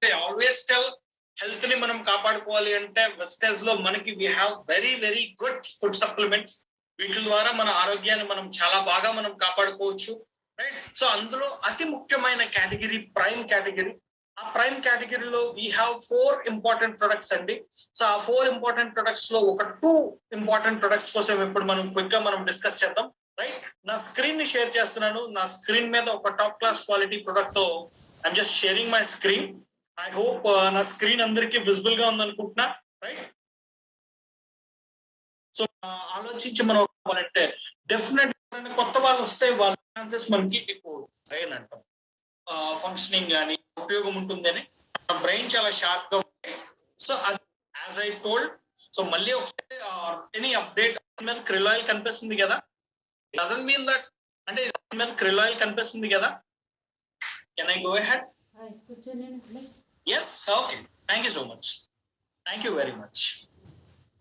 Always tell health ని మనం కాపాడుకోవాలి అంటే వెస్టేజ్ లో మనకి we have very very good food supplements. వీటి ద్వారా మన ఆరోగ్యాన్ని మనం చాలా బాగా మనం కాపాడుకోవచ్చు, రైట్? సో అందులో అతి ముఖ్యమైన కేటగిరీ ప్రైమ్ కేటగిరీ. ఆ ప్రైమ్ కేటగిరీలో వీ హ్యావ్ 4 ఇంపార్టెంట్ ప్రొడక్ట్స్ అండి. సో ఆ 4 ఇంపార్టెంట్ ప్రొడక్ట్స్ లో ఒక 2 ఇంపార్టెంట్ ప్రొడక్ట్స్ కోసం ఇప్పుడు మనం క్విక్ గా మనం డిస్కస్ చేద్దాం, రైట్? నా స్క్రీన్ ని షేర్ చేస్తున్నాను. నా స్క్రీన్ మీద ఒక టాప్ క్లాస్ క్వాలిటీ ప్రొడక్ట్ తో I'm just sharing my screen. I hope నా స్క్రీన్ అందరికీ విజిబుల్ గా ఉందనుకుంటున్నా, రైట్? సో ఆలోచించి మనం అంటే డెఫినెట్ కొత్త వాళ్ళు వస్తే వాళ్ళ ఛాన్సెస్ మనకి ఎక్కువ బ్రెయిన్ అంటాం ఫంక్షనింగ్ కానీ ఉపయోగం ఉంటుందని. బ్రెయిన్ చాలా షార్ప్ గా ఉంటాయి. So as I told, so మళ్ళీ ఒకసారి ఎనీ అప్డేట్ మీద క్రిల్ ఆయిల్ కనిపిస్తుంది కదా, డజంట్ మీన్ దట్ అంటే మీద క్రిల్ ఆయిల్ కనిపిస్తుంది కదా. Can I go ahead? Yes, okay, thank you so much, thank you very much.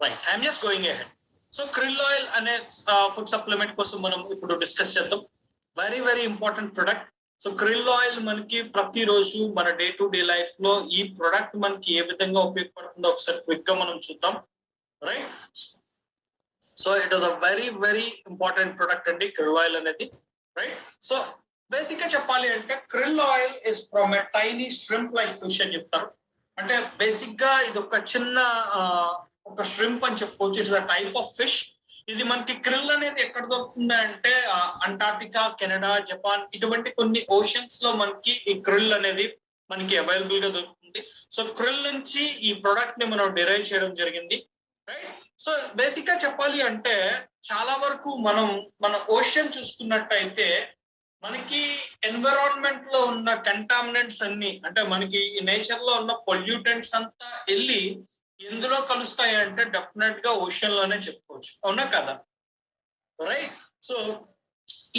Right, I'm just going ahead. So krill oil అనే food supplement కోసం మనం ఇప్పుడు డిస్కస్ చేద్దాం. Very very important product. So krill oil మనకి ప్రతిరోజు మన day to day life లో ఈ ప్రొడక్ట్ మనకి ఏ విధంగా ఉపయోగపడుతుందో ఒకసారి క్విక్ గా మనం చూద్దాం, right? So it is a very very important product అండి క్రిల్ ఆయిల్ అనేది, రైట్? సో బేసిక్ గా చెప్పాలి అంటే krill oil is from a tiny shrimp like fish అని చెప్తారు. అంటే బేసిక్ గా ఇది ఒక చిన్న ఒక ష్రింప్ అని చెప్పుకోవచ్చు. It's a type of fish. ఇది మనకి క్రిల్ అనేది ఎక్కడ దొరుకుతుంది అంటే అంటార్టికా, కెనడా, జపాన్ ఇటువంటి కొన్ని ఓషన్స్ లో మనకి ఈ క్రిల్ అనేది మనకి అవైలబుల్ గా దొరుకుతుంది. సో క్రిల్ నుంచి ఈ ప్రొడక్ట్ ని మనం డిరైవ్ చేయడం జరిగింది, రైట్? సో బేసిక్ గా చెప్పాలి అంటే చాలా వరకు మనం మన ఓషన్ చూసుకున్నట్టయితే మనకి ఎన్విరాన్మెంట్ లో ఉన్న కంటామినెంట్స్ అన్ని అంటే మనకి నేచర్ లో ఉన్న పొల్యూటెంట్స్ అంతా వెళ్ళి ఎందులో కలుస్తాయి అంటే డెఫినెట్ గా ఓషన్ లోనే చెప్పుకోవచ్చు, అవునా కదా, రైట్? సో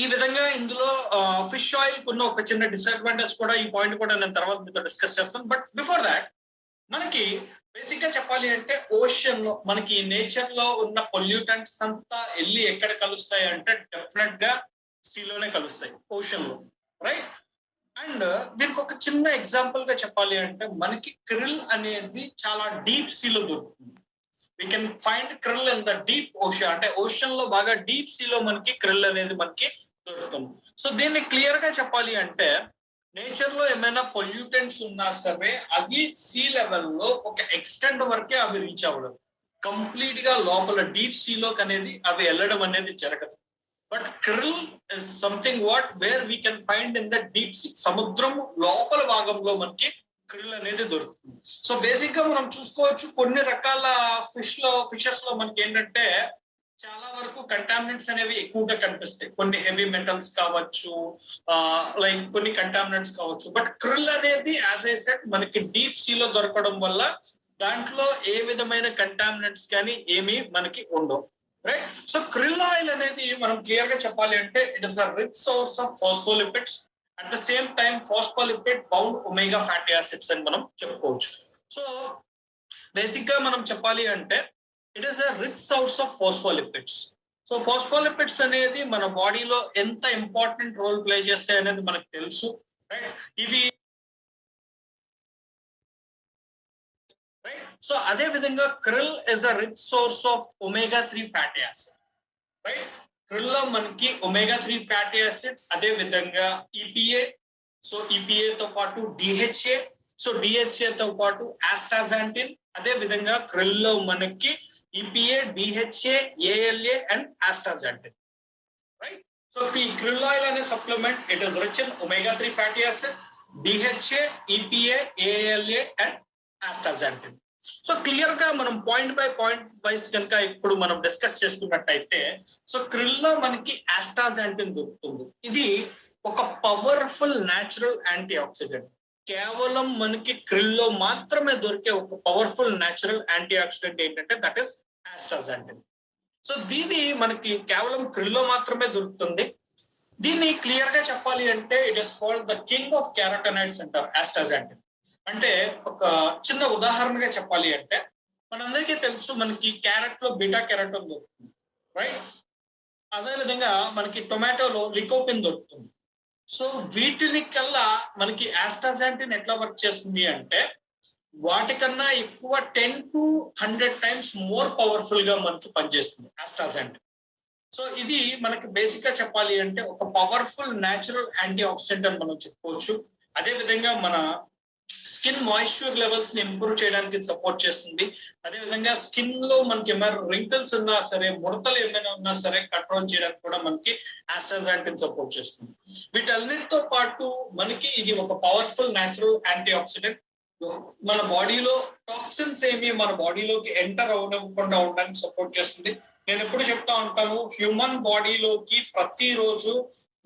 ఈ విధంగా ఇందులో ఫిష్ ఆయిల్ ఉన్న ఒక చిన్న డిసడ్వాంటేజ్ కూడా, ఈ పాయింట్ కూడా నేను తర్వాత మీతో డిస్కస్ చేస్తాను. బట్ బిఫోర్ దాట్ మనకి బేసిక్ గా చెప్పాలి అంటే ఓషన్ లో మనకి నేచర్ లో ఉన్న పొల్యూటెంట్స్ అంతా వెళ్ళి ఎక్కడ కలుస్తాయి అంటే డెఫినెట్ గా సీలోనే కలుస్తాయి, ఓషన్ లో, రైట్? అండ్ దీనికి ఒక చిన్న ఎగ్జాంపుల్ గా చెప్పాలి అంటే మనకి క్రిల్ అనేది చాలా డీప్ సీలో దొరుకుతుంది. We can find krill in the deep ocean. అంటే ఓషన్ లో బాగా డీప్ సీలో మనకి క్రిల్ అనేది మనకి దొరుకుతుంది. సో దీన్ని క్లియర్ గా చెప్పాలి అంటే నేచర్ లో ఏమైనా పొల్యూటెంట్స్ ఉన్నా సరే అది సీ లెవెల్లో ఒక ఎక్స్టెంట్ వరకే అవి రీచ్ అవ్వడం, కంప్లీట్ గా లోపల డీప్ సీలోకి అనేది అవి వెళ్ళడం అనేది జరగదు. But krill is something what where we can find in the deep sea. సముద్రం లోపల భాగంలో మనకి క్రిల్ అనేది దొరుకుతుంది. సో బేసిక్ గా మనం చూసుకోవచ్చు కొన్ని రకాల ఫిషెస్ లో మనకి ఏంటంటే చాలా వరకు కంటామినెంట్స్ అనేవి ఎక్కువగా కనిపిస్తాయి. కొన్ని హెవీ మెటల్స్ కావచ్చు, లైక్ కొన్ని కంటామినెంట్స్ కావచ్చు. బట్ క్రిల్ అనేది యాజ్ ఐ సెడ్ మనకి డీప్ సీలో దొరకడం వల్ల దాంట్లో ఏ విధమైన కంటామినెంట్స్ కానీ ఏమీ మనకి ఉండవు, రైట్? సో క్రిల్ ఆయిల్ అనేది మనం క్లియర్ గా చెప్పాలి అంటే it is a rich source of phospholipids, at the same time phospholipid bound omega fatty acids అని మనం చెప్పుకోవచ్చు. సో బేసిక్ గా మనం చెప్పాలి అంటే it is a rich source of phospholipids. So phospholipids అనేది మన బాడీలో ఎంత ఇంపార్టెంట్ రోల్ ప్లే చేస్తాయి అనేది మనకు తెలుసు, రైట్? ఇవి సో అదే విధంగా krill is a rich source of omega 3 fatty acid, right? Krill లో మనకి ఒమేగా 3 ఫ్యాటీ యాసిడ్, అదే విధంగా ఈపీఏ, సో ఈపీఏ తో పాటు డిహెచ్ఏ, సో డిహెచ్ఏ తో పాటు ఆస్టాజాంటిన్, అదే విధంగా క్రిల్ లో మనకి EPA, DHA, ALA and astaxanthin, right? So ఈ క్రిల్ ఆయిల్ అనే supplement it is rich in omega 3 fatty acid, DHA, EPA, ALA and astaxanthin. So clear గా మనం పాయింట్ బై పాయింట్ వైస్ కనుక ఇప్పుడు మనం డిస్కస్ చేసుకున్నట్టయితే సో క్రిల్ లో మనకి ఆస్టాజాంటిన్ దొరుకుతుంది. ఇది ఒక పవర్ఫుల్ న్యాచురల్ యాంటీ ఆక్సిడెంట్. కేవలం మనకి క్రిల్ లో మాత్రమే దొరికే ఒక పవర్ఫుల్ న్యాచురల్ యాంటీ ఆక్సిడెంట్ ఏంటంటే దట్ ఈస్ ఆస్టాజాంటిన్. సో దీని మనకి కేవలం క్రిల్ లో మాత్రమే దొరుకుతుంది. దీన్ని క్లియర్ గా చెప్పాలి అంటే it is called the king of carotenoids అంటారు ఆస్టాజాంటిన్. అంటే ఒక చిన్న ఉదాహరణగా చెప్పాలి అంటే మనందరికీ తెలుసు మనకి క్యారెట్ లో బీటా కెరటోన్ దొరుకుతుంది, రైట్? అదే విధంగా మనకి టొమాటోలో లికోపిన్ దొరుకుతుంది. సో వీటిని కల్లా మనకి ఆస్ట్రాజాంటిన్ ఎట్లా వర్క్ చేస్తుంది అంటే వాటికన్నా ఎక్కువ 10 to 100 times మోర్ పవర్ఫుల్ గా మనకి పనిచేస్తుంది ఆస్ట్రాజాంటిన్. సో ఇది మనకి బేసిక్ గా చెప్పాలి అంటే ఒక పవర్ఫుల్ న్యాచురల్ యాంటీ ఆక్సిడెంట్ అని మనం చెప్పుకోవచ్చు. అదే విధంగా మన స్కిన్ మాయిశ్చర్ లెవెల్స్ ని ఇంప్రూవ్ చేయడానికి సపోర్ట్ చేస్తుంది. అదే విధంగా స్కిన్ లో మనకి ఏమైనా రింకిల్స్ ఉన్నా సరే, ముడతలు ఏమైనా ఉన్నా సరే కంట్రోల్ చేయడానికి కూడా మనకి ఆస్ట్రాజాంటిన్ సపోర్ట్ చేస్తుంది. వీటన్నిటితో పాటు మనకి ఇది ఒక పవర్ఫుల్ న్యాచురల్ యాంటీ ఆక్సిడెంట్. మన బాడీలో టాక్సిన్స్ ఏమి మన బాడీలోకి ఎంటర్ అవ్వకుండా ఉండడానికి సపోర్ట్ చేస్తుంది. నేను ఎప్పుడు చెప్తా ఉంటాను, హ్యూమన్ బాడీలోకి ప్రతిరోజు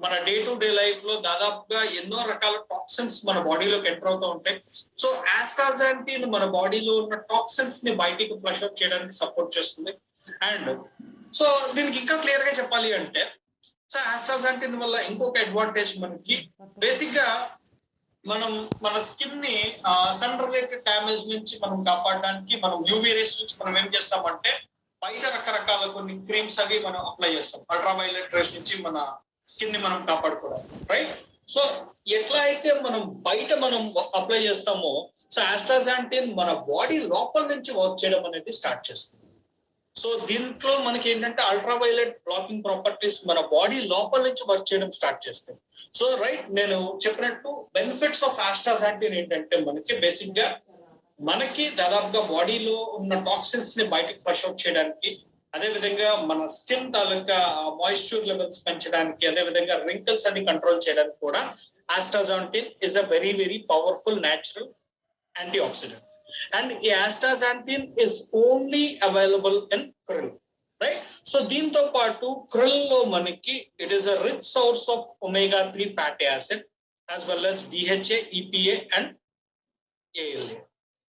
మన డే టు డే లైఫ్ లో దాదాపుగా ఎన్నో రకాల టాక్సిన్స్ మన బాడీలోకి ఎంటర్ అవుతూ ఉంటాయి. సో ఆస్ట్రాజాంటిన్ మన బాడీలో ఉన్న టాక్సిన్స్ ని బయటికి ఫ్లష్ అవుట్ చేయడానికి సపోర్ట్ చేస్తుంది. అండ్ సో దీనికి ఇంకా క్లియర్ గా చెప్పాలి అంటే, సో ఆస్ట్రాజాంటిన్ వల్ల ఇంకొక అడ్వాంటేజ్ మనకి బేసిక్ గా మన స్కిన్ ని సన్ రిలేటెడ్ డ్యామేజ్ నుంచి మనం కాపాడడానికి మనం యూవీ రేస్ నుంచి మనం ఏం చేస్తామంటే బయట రకరకాల కొన్ని క్రీమ్స్ అవి మనం అప్లై చేస్తాం. అల్ట్రావైలెట్ రేస్ నుంచి మన స్కిన్ ని మనం కాపాడుకోవడానికి, రైట్? సో ఎట్లా అయితే మనం బయట మనం అప్లై చేస్తామో, సో ఆస్ట్రాజాంటిన్ మన బాడీ లోపల నుంచి వర్క్ చేయడం అనేది స్టార్ట్ చేస్తుంది. సో దీంట్లో మనకి ఏంటంటే అల్ట్రావైలెట్ బ్లాకింగ్ ప్రాపర్టీస్ మన బాడీ లోపల నుంచి వర్క్ చేయడం స్టార్ట్ చేస్తాయి. సో రైట్, నేను చెప్పినట్టు బెనిఫిట్స్ ఆఫ్ ఆస్ట్రాజాంటిన్ ఏంటంటే మనకి బేసిక్ గా మనకి దాదాపుగా బాడీలో ఉన్న టాక్సిన్స్ ని బయటకు ఫ్లష్ అవుట్ చేయడానికి, అదే విధంగా మన స్కిన్ తాలూకా మాయిశ్చర్ లెవెల్స్ పెంచడానికి, అదే విధంగా రింకిల్స్ అన్ని కంట్రోల్ చేయడానికి కూడా astaxanthin is a very very powerful natural antioxidant. And ఈ astaxanthin is only available in krill, right? So దీంతో పాటు krill లో మనకి it is a rich source of omega-3 fatty acid as well as DHA, EPA and ALA.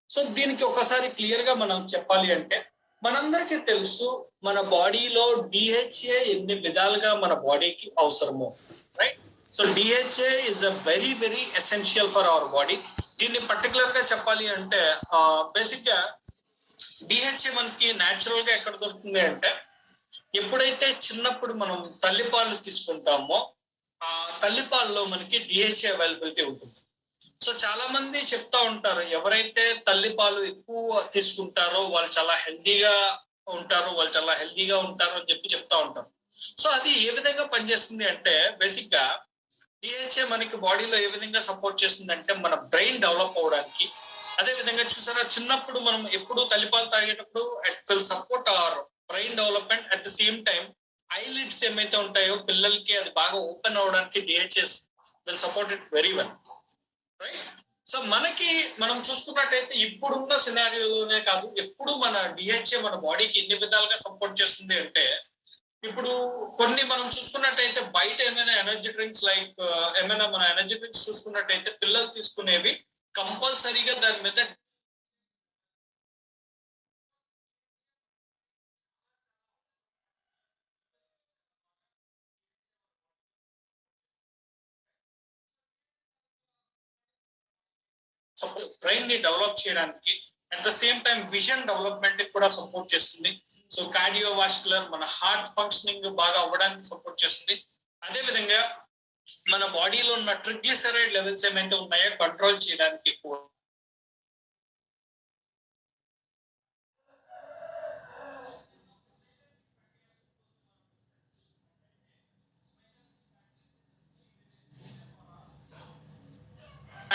So దీనికి ఒకసారి clear గా మనం చెప్పాలి అంటే, మనందరికీ తెలుసు మన బాడీలో DHA ఎన్ని విధాలుగా మన బాడీకి అవసరమో, right? So DHA is a very very essential for our body. దీన్ని పర్టికులర్ గా చెప్పాలి అంటే బేసిక్ గా DHA మనకి న్యాచురల్ గా ఎక్కడ దొరుకుతుంది అంటే, ఎప్పుడైతే చిన్నప్పుడు మనం తల్లిపాలు తీసుకుంటామో ఆ తల్లిపాలలో మనకి DHA అవైలబిలిటీ ఉంటుంది. సో చాలా మంది చెప్తా ఉంటారు, ఎవరైతే తల్లిపాలు ఎక్కువ తీసుకుంటారో వాళ్ళు చాలా హెల్దీగా ఉంటారు అని చెప్పి చెప్తా ఉంటారు. సో అది ఏ విధంగా పనిచేస్తుంది అంటే, బేసిక్ గా DHA మనకి బాడీలో ఏ విధంగా సపోర్ట్ చేస్తుంది అంటే మన బ్రెయిన్ డెవలప్ అవడానికి. అదే విధంగా చూసారా, చిన్నప్పుడు మనం ఎప్పుడు తల్లిపాలు తాగేటప్పుడు it will support our brain development. At the same time eyelids ఏమైతే ఉంటాయో పిల్లలకి అది బాగా ఓపెన్ అవడానికి DHA will support it very well, right? So మనకి మనం చూసుకున్నట్టయితే ఇప్పుడున్న సినారియోలోనే కాదు, ఎప్పుడు మన DHA మన బాడీకి ఎన్ని విధాలుగా సపోర్ట్ చేస్తుంది అంటే, ఇప్పుడు కొన్ని మనం చూసుకున్నట్టయితే బయట ఏమైనా ఎనర్జీ డ్రింక్స్ ఏమైనా మన ఎనర్జీ డ్రింక్స్ చూసుకున్నట్టయితే పిల్లలు తీసుకునేవి కంపల్సరీగా దాని మీద బ్రెయిన్ ని డెవలప్ చేయడానికి, at the same time vision development కూడా సపోర్ట్ చేస్తుంది. సో కార్డియోవాస్కులర్ మన హార్ట్ ఫంక్షనింగ్ బాగా అవ్వడానికి సపోర్ట్ చేస్తుంది. అదే విధంగా మన బాడీలో ఉన్న ట్రిగ్లిసరైడ్ లెవెల్స్ ఏమైతే ఉన్నాయో కంట్రోల్ చేయడానికి కూడా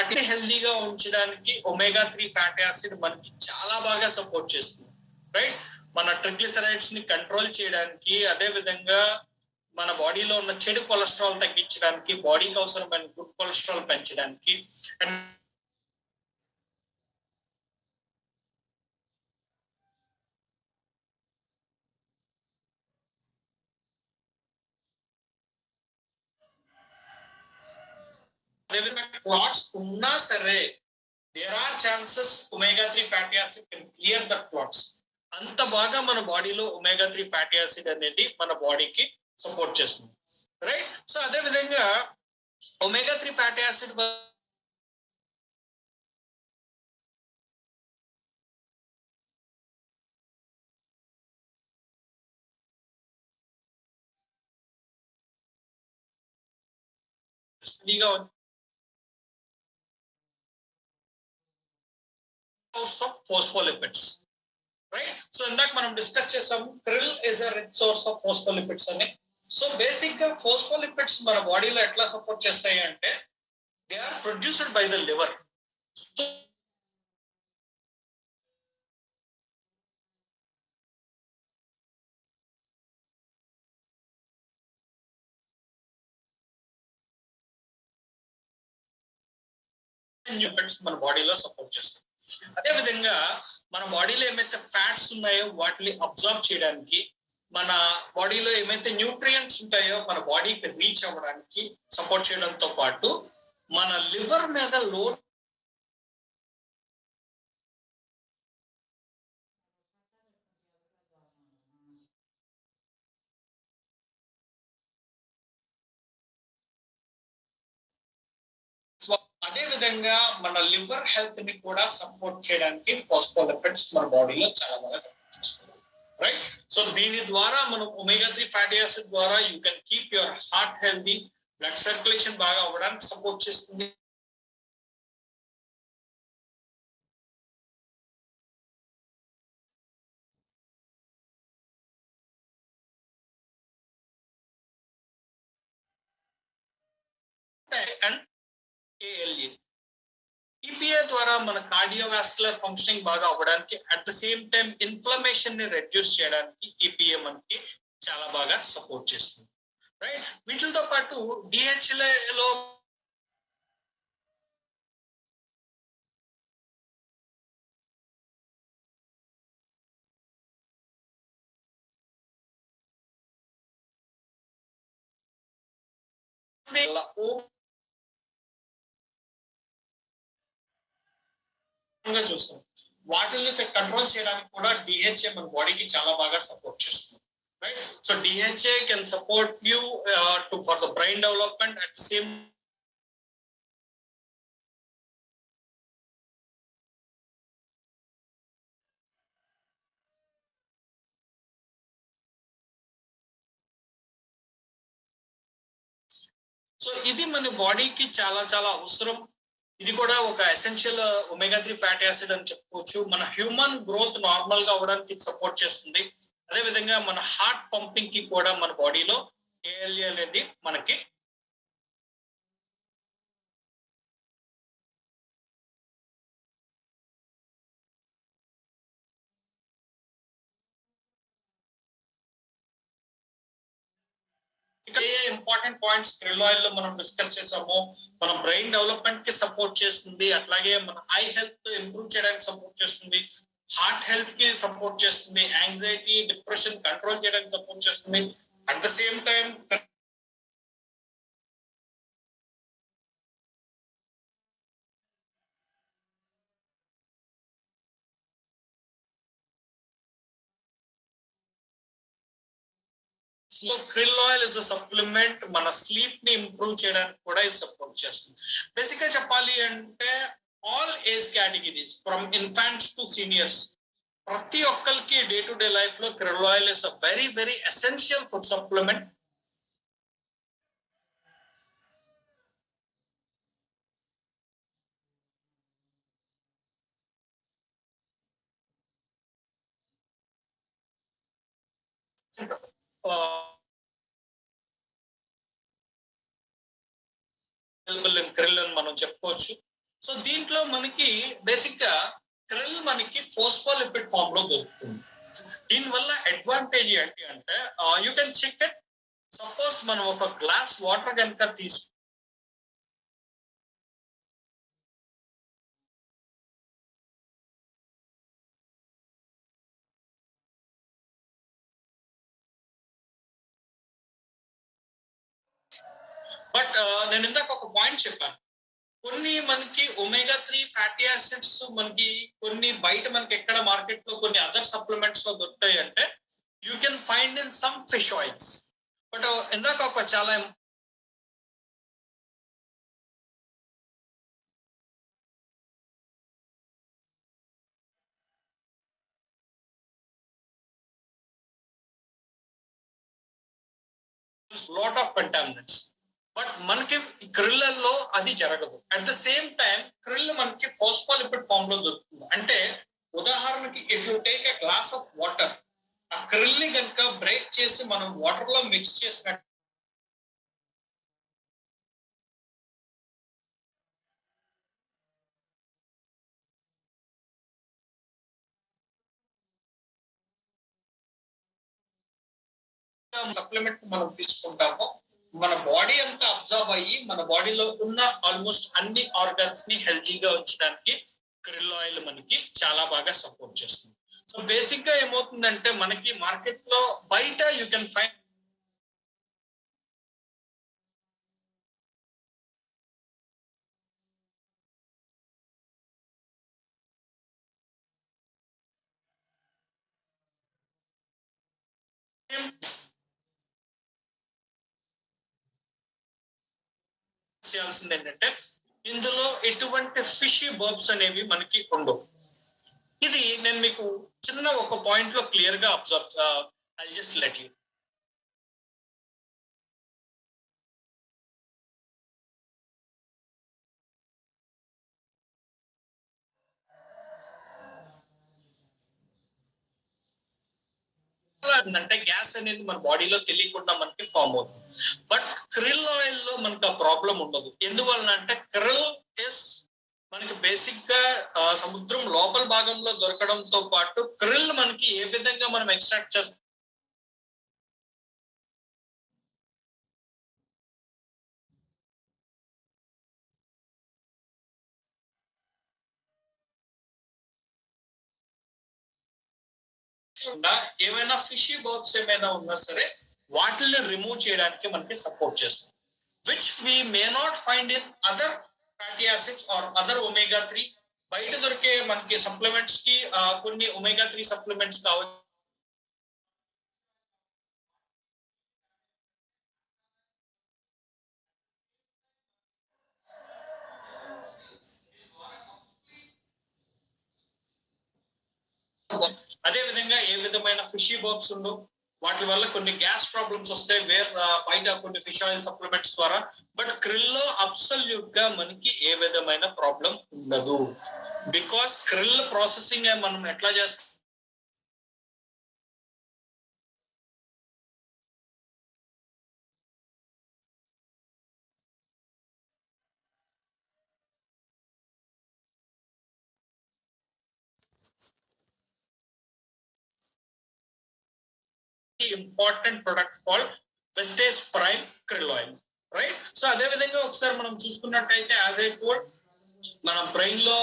అట్లే హెల్దీగా ఉంచడానికి omega-3 ఫ్యాటీ యాసిడ్ మనకి చాలా బాగా సపోర్ట్ చేస్తుంది, రైట్? మన ట్రిగ్లిసరైడ్స్ ని కంట్రోల్ చేయడానికి, అదే విధంగా మన బాడీలో ఉన్న చెడు కొలెస్ట్రాల్ తగ్గించడానికి, బాడీకి అవసరమైన గుడ్ కొలెస్ట్రాల్ పెంచడానికి, అండ్ క్లాట్స్ ఉన్నా సరే there are chances omega-3 fatty acid can clear the clots. అంత బాగా మన బాడీలో omega-3 ఫ్యాటీ యాసిడ్ అనేది మన బాడీకి సపోర్ట్ చేస్తుంది, రైట్? సో అదే విధంగా omega-3 fatty acid source of phospholipids, right? So ఇందాక మనం డిస్కస్ చేసాము krill is a rich source of phospholipids అని. సో బేసిక్ గా ఫోస్ఫోలిపిడ్స్ మన బాడీలో ఎట్లా సపోర్ట్ చేస్తాయి అంటే they are produced by the liver. So మన బాడీలో సపోర్ట్ చేస్తాయి. అదే విధంగా మన బాడీలో ఏమైతే ఫ్యాట్స్ ఉన్నాయో వాటిని అబ్జర్వ్ చేయడానికి, మన బాడీలో ఏమైతే న్యూట్రియంట్స్ ఉంటాయో మన బాడీకి రీచ్ అవ్వడానికి సపోర్ట్ చేయడంతో పాటు మన లివర్ మీద లోడ్ అదే విధంగా మన లివర్ హెల్త్ ని కూడా సపోర్ట్ చేయడానికి ఫాస్ఫోలిపిడ్స్ మన బాడీలో చాలా బాగా సపోర్ట్ చేస్తుంది, రైట్? సో దీని ద్వారా మనం ఒమేగా 3 ఫ్యాటీ యాసిడ్ ద్వారా you can keep your heart healthy, blood circulation బాగా అవ్వడానికి సపోర్ట్ చేస్తుంది. అండ్ ఏఎల్ఏ ఈపీఏ ద్వారా మన కార్డియోవాస్కులర్ ఫంక్షనింగ్ బాగా అవ్వడానికి, at the same time inflammation ని రెడ్యూస్ చేయడానికి ఈపీఏ మనకి చాలా బాగా సపోర్ట్ చేస్తుంది, రైట్? వీటితో పాటు డిహెచ్ఏలో చూస్తాం. వాటిని కంట్రోల్ చేయడానికి కూడా డిహెచ్ఏ మన బాడీకి చాలా బాగా సపోర్ట్ చేస్తుంది, right? So DHA can support you for the brain development, at the same so ఇది మన బాడీకి చాలా చాలా అవసరం. ఇది కూడా ఒక ఎసెన్షియల్ ఒమేగా 3 ఫ్యాటీ యాసిడ్ అని చెప్పుకోవచ్చు. మన హ్యూమన్ గ్రోత్ నార్మల్ గా అవడానికి సపోర్ట్ చేస్తుంది. అదే విధంగా మన హార్ట్ పంపింగ్ కి కూడా మన బాడీలో ఏఎల్ఏ అనేది మనకి ఏ ఇంపార్టెంట్ పాయింట్స్ krill oil లో మనం డిస్కస్ చేసాము. మన బ్రెయిన్ డెవలప్మెంట్ కి సపోర్ట్ చేస్తుంది, అట్లాగే మన ఐ హెల్త్ ఇంప్రూవ్ చేయడానికి సపోర్ట్ చేస్తుంది, హార్ట్ హెల్త్ కి సపోర్ట్ చేస్తుంది, యాంగ్జైటీ డిప్రెషన్ కంట్రోల్ చేయడానికి సపోర్ట్ చేస్తుంది. At the same time so krill oil is a supplement మన స్లీప్ ని ఇంప్రూవ్ చేయడానికి కూడా ఇది సపోర్ట్ చేస్తుంది. బేసిక్ గా చెప్పాలి అంటే all age categories from infants to seniors ప్రతి ఒక్కరికి డే టు డే లైఫ్ లో krill oil is a very very essential food supplement. krill అని మనం చెప్పుకోవచ్చు. సో దీంట్లో మనకి బేసిక్ గా krill మనకి ఫోస్ఫోలిపిడ్ ఫామ్ లో దొరుకుతుంది. దీని వల్ల అడ్వాంటేజ్ ఏంటి అంటే you can check it. Suppose మనం ఒక గ్లాస్ వాటర్ కనుక తీసుకు బట్ నేను ఇందాక ఒక పాయింట్ చెప్పాను, కొన్ని మనకి ఒమేగా 3 ఫ్యాటీ యాసిడ్స్ మనకి కొన్ని బయట మనకి ఎక్కడ మార్కెట్ లో కొన్ని అదర్ సప్లిమెంట్స్ లో దొరుకుతాయి అంటే you can find in some fish oils. But ఇందాక ఒక చాలా lot of contaminants. బట్ మనకి క్రిల్లల్లో అది జరగదు. At the same time krill మనకి ఫాస్ఫోలిపిడ్ ఫామ్ లో దొరుకుతుంది. అంటే ఉదాహరణకి if you take a glass of water, ఆ క్రిల్ ని కనుక బ్రేక్ చేసి మనం వాటర్ లో మిక్స్ చేసినట్టు సప్లిమెంట్ మనం తీసుకుంటామో మన బాడీ అంతా అబ్జర్వ్ అయ్యి మన బాడీలో ఉన్న ఆల్మోస్ట్ అన్ని ఆర్గన్స్ ని హెల్తీగా ఉంచడానికి క్రిల్ ఆయిల్ మనకి చాలా బాగా సపోర్ట్ చేస్తుంది. సో బేసిక్ గా ఏమవుతుందంటే మనకి మార్కెట్ లో బయట యూ కెన్ ఫైండ్ చేయాల్సింది ఏంటంటే ఇందులో ఎటువంటి ఫిషీ బర్బ్స్ అనేవి మనకి ఉండవు. ఇది నేను మీకు చిన్న ఒక పాయింట్ లో క్లియర్ గా observe I just let you. అంటే గ్యాస్ అనేది మన బాడీలో తెలియకుండా మనకి ఫామ్ అవుతుంది. బట్ క్రిల్ ఆయిల్ లో మనకి ఆ ప్రాబ్లం ఉండదు. ఎందువలన అంటే క్రిల్ ఇస్ మనకి బేసిక్ గా సముద్రం లోపల భాగంలో దొరకడంతో పాటు క్రిల్ మనకి ఏ విధంగా మనం ఎక్స్ట్రాక్ట్ చేస్తాం ఏమైనా ఫిషీ బర్బ్స్ ఏమైనా ఉన్నా సరే వాటిని రిమూవ్ చేయడానికి మనకి సపోర్ట్ చేస్తుంది. Which we may not find in other fatty acids or other omega 3. బయట దొరికే మనకి సప్లిమెంట్స్ కి కొన్ని ఒమేగా 3 సప్లిమెంట్స్ కావచ్చు, అదే విధంగా ఏ విధమైన ఫిషీ బర్బ్స్ ఉండవు. వాటి వల్ల కొన్ని గ్యాస్ ప్రాబ్లమ్స్ వస్తాయి బయట కొన్ని ఫిష్ ఆయిల్ సప్లిమెంట్స్ ద్వారా. బట్ క్రిల్ లో అబ్సల్యూట్ గా మనకి ఏ విధమైన ప్రాబ్లం ఉండదు. బికాస్ క్రిల్ ప్రాసెసింగ్ మనం ఎట్లా చేస్తాం important product called Vestige prime krill oil, right. So అదే విధంగా ఒకసారి మనం చూసుకున్నట్టయితే యాజ్ ఐ టోల్డ్ మన బ్రెయిన్ లో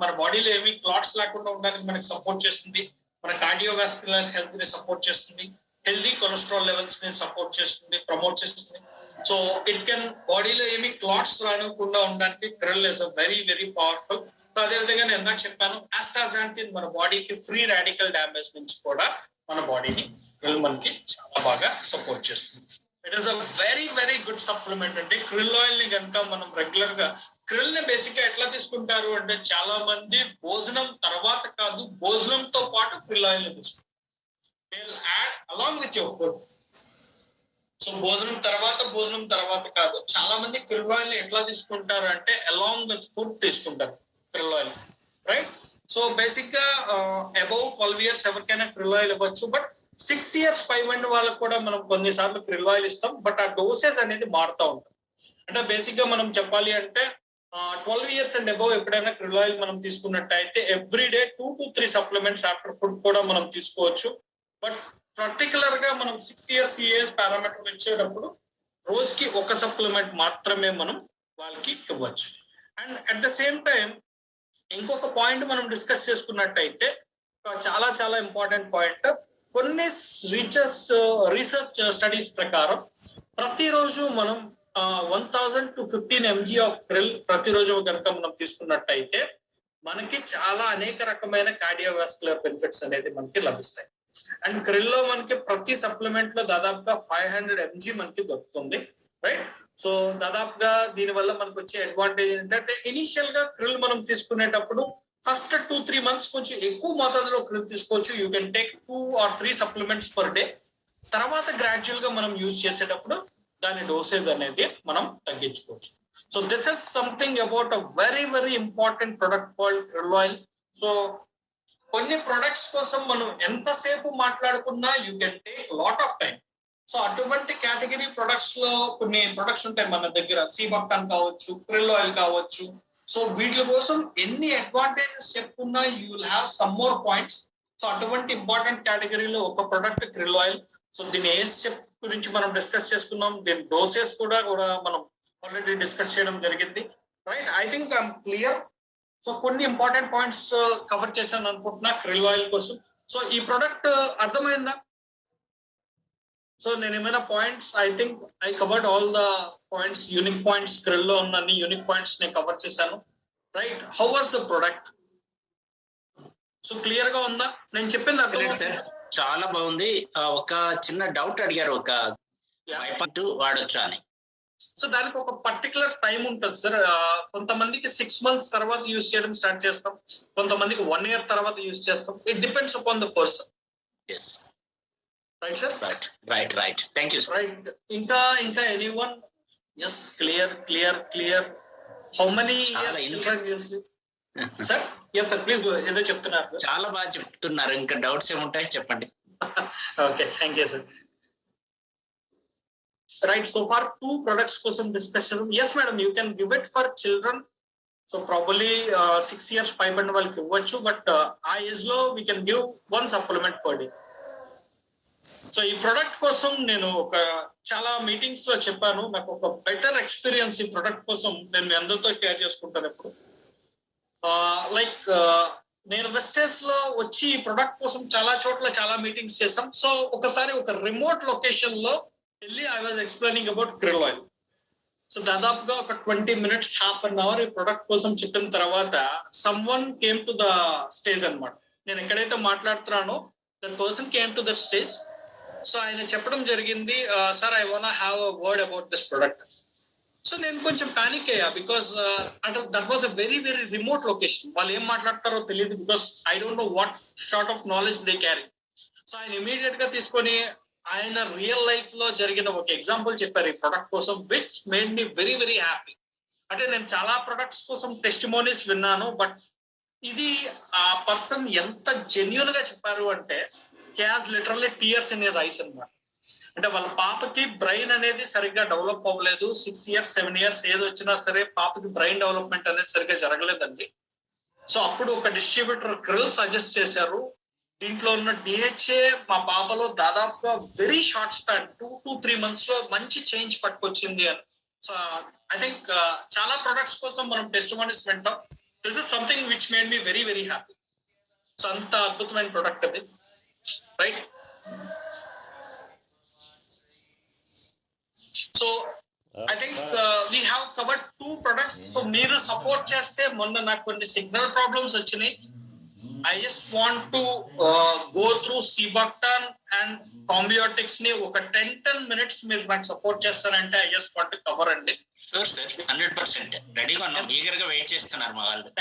మన బాడీలో ఏమి క్లాట్స్ లేకుండా ఉండడానికి మనకి సపోర్ట్ చేస్తుంది. మన కార్డియోవాస్కులర్ హెల్త్ ని సపోర్ట్ చేస్తుంది. హెల్దీ కొలెస్ట్రాల్ లెవెల్స్ ని సపోర్ట్ చేస్తుంది, ప్రమోట్ చేస్తుంది. సో ఇట్ కెన్ బాడీలో ఏమి క్లాట్స్ రానివ్వకుండా ఉండడానికి krill is a very very powerful. So అదే విధంగా నేను ఎందాక చెప్పాను ఆస్టాజాంటిన్ మన బాడీకి ఫ్రీ రాడికల్ డ్యామేజ్ నుంచి కూడా మన బాడీని క్రిల్ మనకి చాలా బాగా సపోర్ట్ చేస్తుంది. It is a very very good supplement అండి. క్రిల్ ఆయిల్ ని కనుక మనం రెగ్యులర్ గా క్రిల్ ని బేసిక్ గా ఎట్లా తీసుకుంటారు అంటే చాలా మంది భోజనం తర్వాత కాదు భోజనంతో పాటు క్రిల్ ఆయిల్ ని తీసుకుంటారు. Add along with your food. So భోజనం తర్వాత కాదు చాలా మంది క్రిల్ ఆయిల్ ని ఎట్లా తీసుకుంటారు అంటే అలాంగ్ విత్ ఫుడ్ తీసుకుంటారు krill oil, right. So basic గా అబౌవ్ 12 years ఎవరికైనా క్రిల్ ఆయిల్ ఇవ్వచ్చు. బట్ 6 years పైబడిన వాళ్ళకు కూడా మనం కొన్నిసార్లు క్రిల్ ఆయిల్ ఇస్తాం. బట్ ఆ డోసెస్ అనేది మారుతూ ఉంటుంది. అంటే బేసిక్ గా మనం చెప్పాలి అంటే 12 years అండ్ అబౌవ్ ఎప్పుడైనా క్రిల్ ఆయిల్ మనం తీసుకున్నట్టయితే every day 2 to 3 supplements after food కూడా మనం తీసుకోవచ్చు. బట్ పర్టికులర్ గా మనం 6 years పారామీటర్ ఇచ్చేటప్పుడు రోజుకి ఒక సప్లిమెంట్ మాత్రమే మనం వాళ్ళకి ఇవ్వచ్చు. And at the same time ఇంకొక పాయింట్ మనం డిస్కస్ చేసుకున్నట్టయితే చాలా చాలా ఇంపార్టెంట్ పాయింట్. కొన్ని రీసెర్చ్ స్టడీస్ ప్రకారం ప్రతిరోజు మనం 1000 to 15 mg ఆఫ్ క్రిల్ ప్రతిరోజు కనుక మనం తీసుకున్నట్టయితే మనకి చాలా అనేక రకమైన కార్డియోవాస్కులర్ బెనిఫిట్స్ అనేది మనకి లభిస్తాయి. అండ్ క్రిల్ లో మనకి ప్రతి సప్లిమెంట్ లో దాదాపుగా 500 mg మనకి దొరుకుతుంది, రైట్. సో దాదాపుగా దీని వల్ల మనకు వచ్చే అడ్వాంటేజ్ ఏంటంటే ఇనిషియల్ గా క్రిల్ మనం తీసుకునేటప్పుడు ఫస్ట్ 2-3 months కొంచెం ఎక్కువ మోతాదులో క్రిల్ తీసుకోవచ్చు. You can take 2 or 3 supplements per day. తర్వాత గ్రాడ్యువల్ గా మనం యూజ్ చేసేటప్పుడు దాని డోసేజ్ అనేది మనం తగ్గించుకోవచ్చు. So this is something about a very very important product called krill oil. So కొన్ని ప్రొడక్ట్స్ కోసం మనం ఎంతసేపు మాట్లాడుకున్నా you can take lot of time. So అటువంటి కేటగిరీ ప్రొడక్ట్స్ లో కొన్ని ప్రొడక్ట్స్ ఉంటాయి మన దగ్గర, సీబక్టాన్ కావచ్చు, క్రిల్ ఆయిల్ కావచ్చు. సో వీటి కోసం ఎన్ని అడ్వాంటేజెస్ చెప్పుకున్నా you will have some more points. So అటువంటి ఇంపార్టెంట్ కేటగిరీలో ఒక ప్రొడక్ట్ క్రిల్ ఆయిల్. సో దీని ఏఎస్ఎఫ్ గురించి మనం డిస్కస్ చేసుకున్నాం, దీని డోసెస్ కూడా మనం ఆల్రెడీ డిస్కస్ చేయడం జరిగింది. Right, I think I'm clear. So కొన్ని ఇంపార్టెంట్ పాయింట్స్ కవర్ చేశాను అనుకుంటున్నా క్రిల్ ఆయిల్ కోసం. సో ఈ ప్రొడక్ట్ అర్థమైందా? సో నేను ఏమైనా points, I think I covered all the points, unique points, krill లో ఉన్న అన్ని యూనిక్ పాయింట్స్ నేను కవర్ చేశాను. Right, how was the product? So clear గా ఉందా నేను చెప్పింది? సార్ చాలా బాగుంది. ఒక చిన్న డౌట్ అడిగారు, ఒక వాడొచ్చా అని. సో దానికి ఒక పర్టికులర్ టైం ఉంటుంది సార్. కొంతమందికి 6 months తర్వాత యూజ్ చేయడం స్టార్ట్ చేస్తాం, కొంతమందికి 1 year తర్వాత యూజ్ చేస్తాం. It depends upon the person. Right sir? Right. Thank you sir. Right, ఇంకా anyone? Yes, clear. How many years sir? Yes sir, please ఏదో చెప్తున్నారు. చాలా బాగా చెప్తున్నారు. ఇంకా డౌట్స్ ఏముంటాయి చెప్పండి. Okay, thank you sir. Right, so far 2 products కోసం డిస్కస్ చేద్దాం. yes madam, you can give it for children. So probably 6 years పైబడిన వాళ్ళకి ఇవ్వచ్చు, బట్ ఆ ఏజ్ లో we can give 1 supplement per day. So ఈ ప్రొడక్ట్ కోసం నేను చాలా మీటింగ్స్ లో చెప్పాను, నాకు ఒక బెటర్ ఎక్స్పీరియన్స్ ఈ ప్రొడక్ట్ కోసం నేను మీ అందరితో షేర్ చేసుకుంటాను ఎప్పుడు. లైక్ నేను వెస్టేజ్ లో వచ్చి ఈ ప్రొడక్ట్ కోసం చాలా చోట్ల చాలా మీటింగ్స్ చేసాం. సో ఒకసారి ఒక రిమోట్ లొకేషన్ లో వెళ్ళి I was explaining about krill oil. So దాదాపుగా ఒక 20 minutes, half an hour ఈ ప్రొడక్ట్ కోసం చెప్పిన తర్వాత someone came to the stage అనమాట. నేను ఎక్కడైతే మాట్లాడుతున్నానో that person came to the stage. So ఆయన చెప్పడం జరిగింది, sir I want have a word about this product. So నేను కొంచెం పానిక్ అయ్యా, బికాస్ అంటే that was a very very remote location. వాళ్ళు ఏం మాట్లాడతారో తెలియదు, because I don't know what short of knowledge they carry. So ఆయన ఇమీడియట్ గా తీసుకొని ఆయన రియల్ లైఫ్ లో జరిగిన ఒక ఎగ్జాంపుల్ చెప్పారు ఈ ప్రొడక్ట్ కోసం, which made me very very happy. అంటే నేను చాలా ప్రొడక్ట్స్ కోసం టెస్టిమోనీస్ విన్నాను, బట్ ఇది ఆ పర్సన్ ఎంత జెన్యూన్ గా చెప్పారు అంటే he has literally tears in his eyes అన్నమాట. అంటే వాళ్ళ పాపకి బ్రెయిన్ అనేది సరిగ్గా డెవలప్ అవ్వలేదు. 6 years 7 years ఏది వచ్చినా సరే పాపకి బ్రెయిన్ డెవలప్మెంట్ అనేది సరిగ్గా జరగలేదండి. సో అప్పుడు ఒక డిస్ట్రిబ్యూటర్ క్రిల్ సజెస్ట్ చేశారు. దీంట్లో ఉన్న డిహెచ్ఏ మా పాపలో దాదాపుగా very short span 2 to 3 months లో మంచి చేంజ్ పట్టుకొచ్చింది అని. సో ఐ థింక్ చాలా ప్రొడక్ట్స్ కోసం మనం టెస్టిమోనీస్ వింటాం. This is something which made me very very happy. So అంత అద్భుతమైన ప్రొడక్ట్ అది. Right, so I think we have covered 2 products. So మీరు సపోర్ట్ చేస్తే, మొన్న నాకు కొన్ని సిగ్నల్ ప్రాబ్లమ్స్ వచ్చినాయి. I just want to go through Cibactam and Combiotics ni oka 10 minutes meer నాకు సపోర్ట్ చేస్తారంటే I just want to cover అండి. Sure sir, 100% రెడీగా ఉన్నాం, ఈగర్ గా వెయిట్ చేస్తున్నారు మా వాళ్ళు.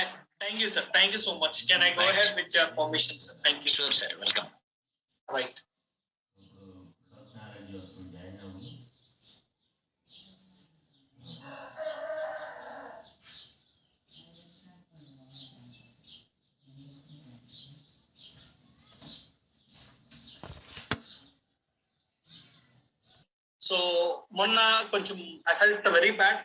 Thank you sir, thank you so much. Can I go ahead with your permission sir? Thank you. Sure sir, welcome. Right. So మొన్న కొంచెం I felt very bad,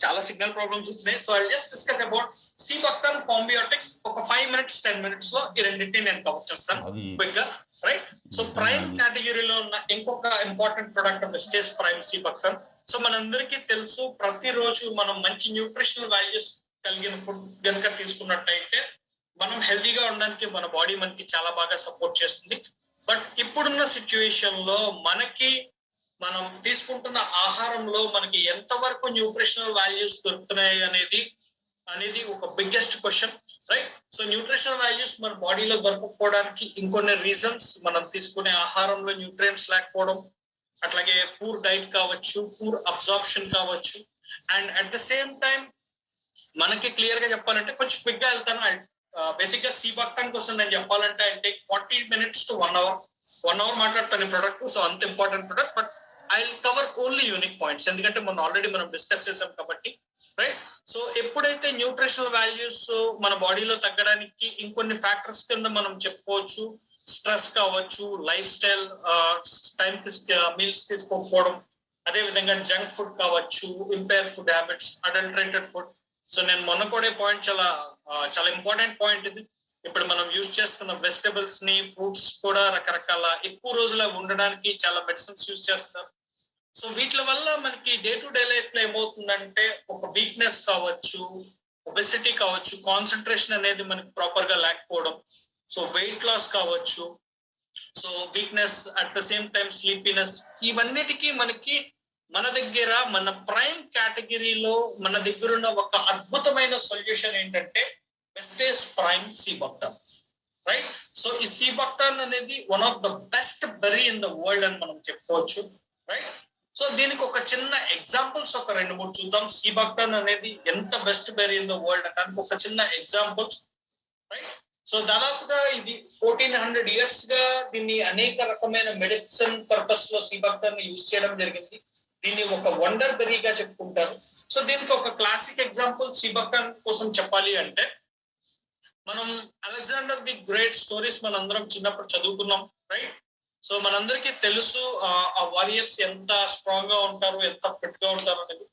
చాలా సిగ్నల్ ప్రాబ్లమ్స్ వచ్చినాయి. So I just discuss about Cibactam Combiotics. ఒక 5 minutes 10 minutes లో ఈ రెండింటిని నేను cover చేస్తాను క్విక్ గా. రైట్, సో ప్రైమ్ కేటగిరీలో ఉన్న ఇంకొక important product wastage prime Cibactam. So మనందరికీ తెలుసు, ప్రతిరోజు మనం మంచి న్యూట్రిషనల్ వాల్యూస్ కలిగిన ఫుడ్ కనుక తీసుకున్నట్టయితే మనం హెల్తీగా ఉండడానికి మన బాడీ మనకి చాలా బాగా సపోర్ట్ చేస్తుంది. బట్ ఇప్పుడున్న సిచ్యువేషన్ లో మనం తీసుకుంటున్న ఆహారంలో మనకి ఎంతవరకు న్యూట్రిషనల్ వాల్యూస్ దొరుకుతున్నాయి అనేది ఒక biggest question. Right, so nutritional values మన బాడీలో దొరకకపోవడానికి ఇంకొన్ని రీజన్స్, మనం తీసుకునే ఆహారంలో న్యూట్రియంట్స్ లేకపోవడం, అట్లాగే పూర్ డైట్ కావచ్చు, పూర్ అబ్జార్ప్షన్ కావచ్చు. And at the same time మనకి క్లియర్ గా చెప్పాలంటే, కొంచెం క్విక్ గా వెళ్తాను. బేసిక్ గా Cibactam కోసం నేను చెప్పాలంటే I take 40 minutes to 1 hour మాట్లాడతాను ఈ ప్రొడక్ట్. సో అంత important product, but I cover only unique points, ఎందుకంటే మనం ఆల్రెడీ మనం డిస్కస్ చేసాం కాబట్టి, రైట్. సో ఎప్పుడైతే న్యూట్రిషనల్ వాల్యూస్ మన బాడీలో తగ్గడానికి ఇంకొన్ని ఫ్యాక్టర్స్ కింద మనం చెప్పుకోవచ్చు. స్ట్రెస్ కావచ్చు, లైఫ్ స్టైల్, టైం మీల్స్ తీసుకోకపోవడం, అదే విధంగా జంక్ ఫుడ్ కావచ్చు, impaired food habits, adulterated food. So నేను మొన్న కూడా పాయింట్ చాలా ఇంపార్టెంట్ పాయింట్ ఇది. ఇప్పుడు మనం యూజ్ చేస్తున్న వెజిటబుల్స్ ని, ఫ్రూట్స్ కూడా రకరకాల ఎక్కువ రోజుల ఉండడానికి చాలా మెడిసిన్స్ యూజ్ చేస్తారు. సో వీటి వల్ల మనకి డే టు డే లైఫ్ లో ఏమవుతుందంటే ఒక వీక్నెస్ కావచ్చు, ఒబెసిటీ కావచ్చు, కాన్సన్ట్రేషన్ అనేది మనకి ప్రాపర్ గా లేకపోవడం, సో వెయిట్ లాస్ కావచ్చు, so weakness, at the same time sleepiness, ఇవన్నిటికీ మనకి మన దగ్గర మన ప్రైమ్ కేటగిరీలో మన దగ్గర ఉన్న ఒక అద్భుతమైన సొల్యూషన్ ఏంటంటే వెస్టేజ్ ప్రైమ్ సీబాక్టర్న్, రైట్. సో ఈ సీబాక్టర్న్ అనేది one of the best berry in the world అని మనం చెప్పుకోవచ్చు, రైట్. సో దీనికి ఒక చిన్న ఎగ్జాంపుల్స్ ఒక 2-3 చూద్దాం. సీబాక్టర్న్ అనేది ఎంత best berry in the world అంటే ఒక చిన్న ఎగ్జాంపుల్స్, రైట్. సో దాదాపుగా ఇది 1400 years గా దీన్ని అనేక రకమైన మెడిసిన్ పర్పస్ లో సీబాక్టర్న్ యూజ్ చేయడం జరిగింది. దీన్ని ఒక వండర్ బెర్రీగా చెప్పుకుంటారు. సో దీనికి ఒక క్లాసిక్ ఎగ్జాంపుల్ సీబాక్టర్న్ కోసం చెప్పాలి అంటే, మనం అలెగ్జాండర్ ది గ్రేట్ స్టోరీస్ మనందరం చిన్నప్పుడు చదువుకున్నాం, రైట్. సో మనందరికీ తెలుసు ఆ వారియర్స్ ఎంత స్ట్రాంగ్ గా ఉంటారు, ఎంత ఫిట్ గా ఉంటారు అనేది.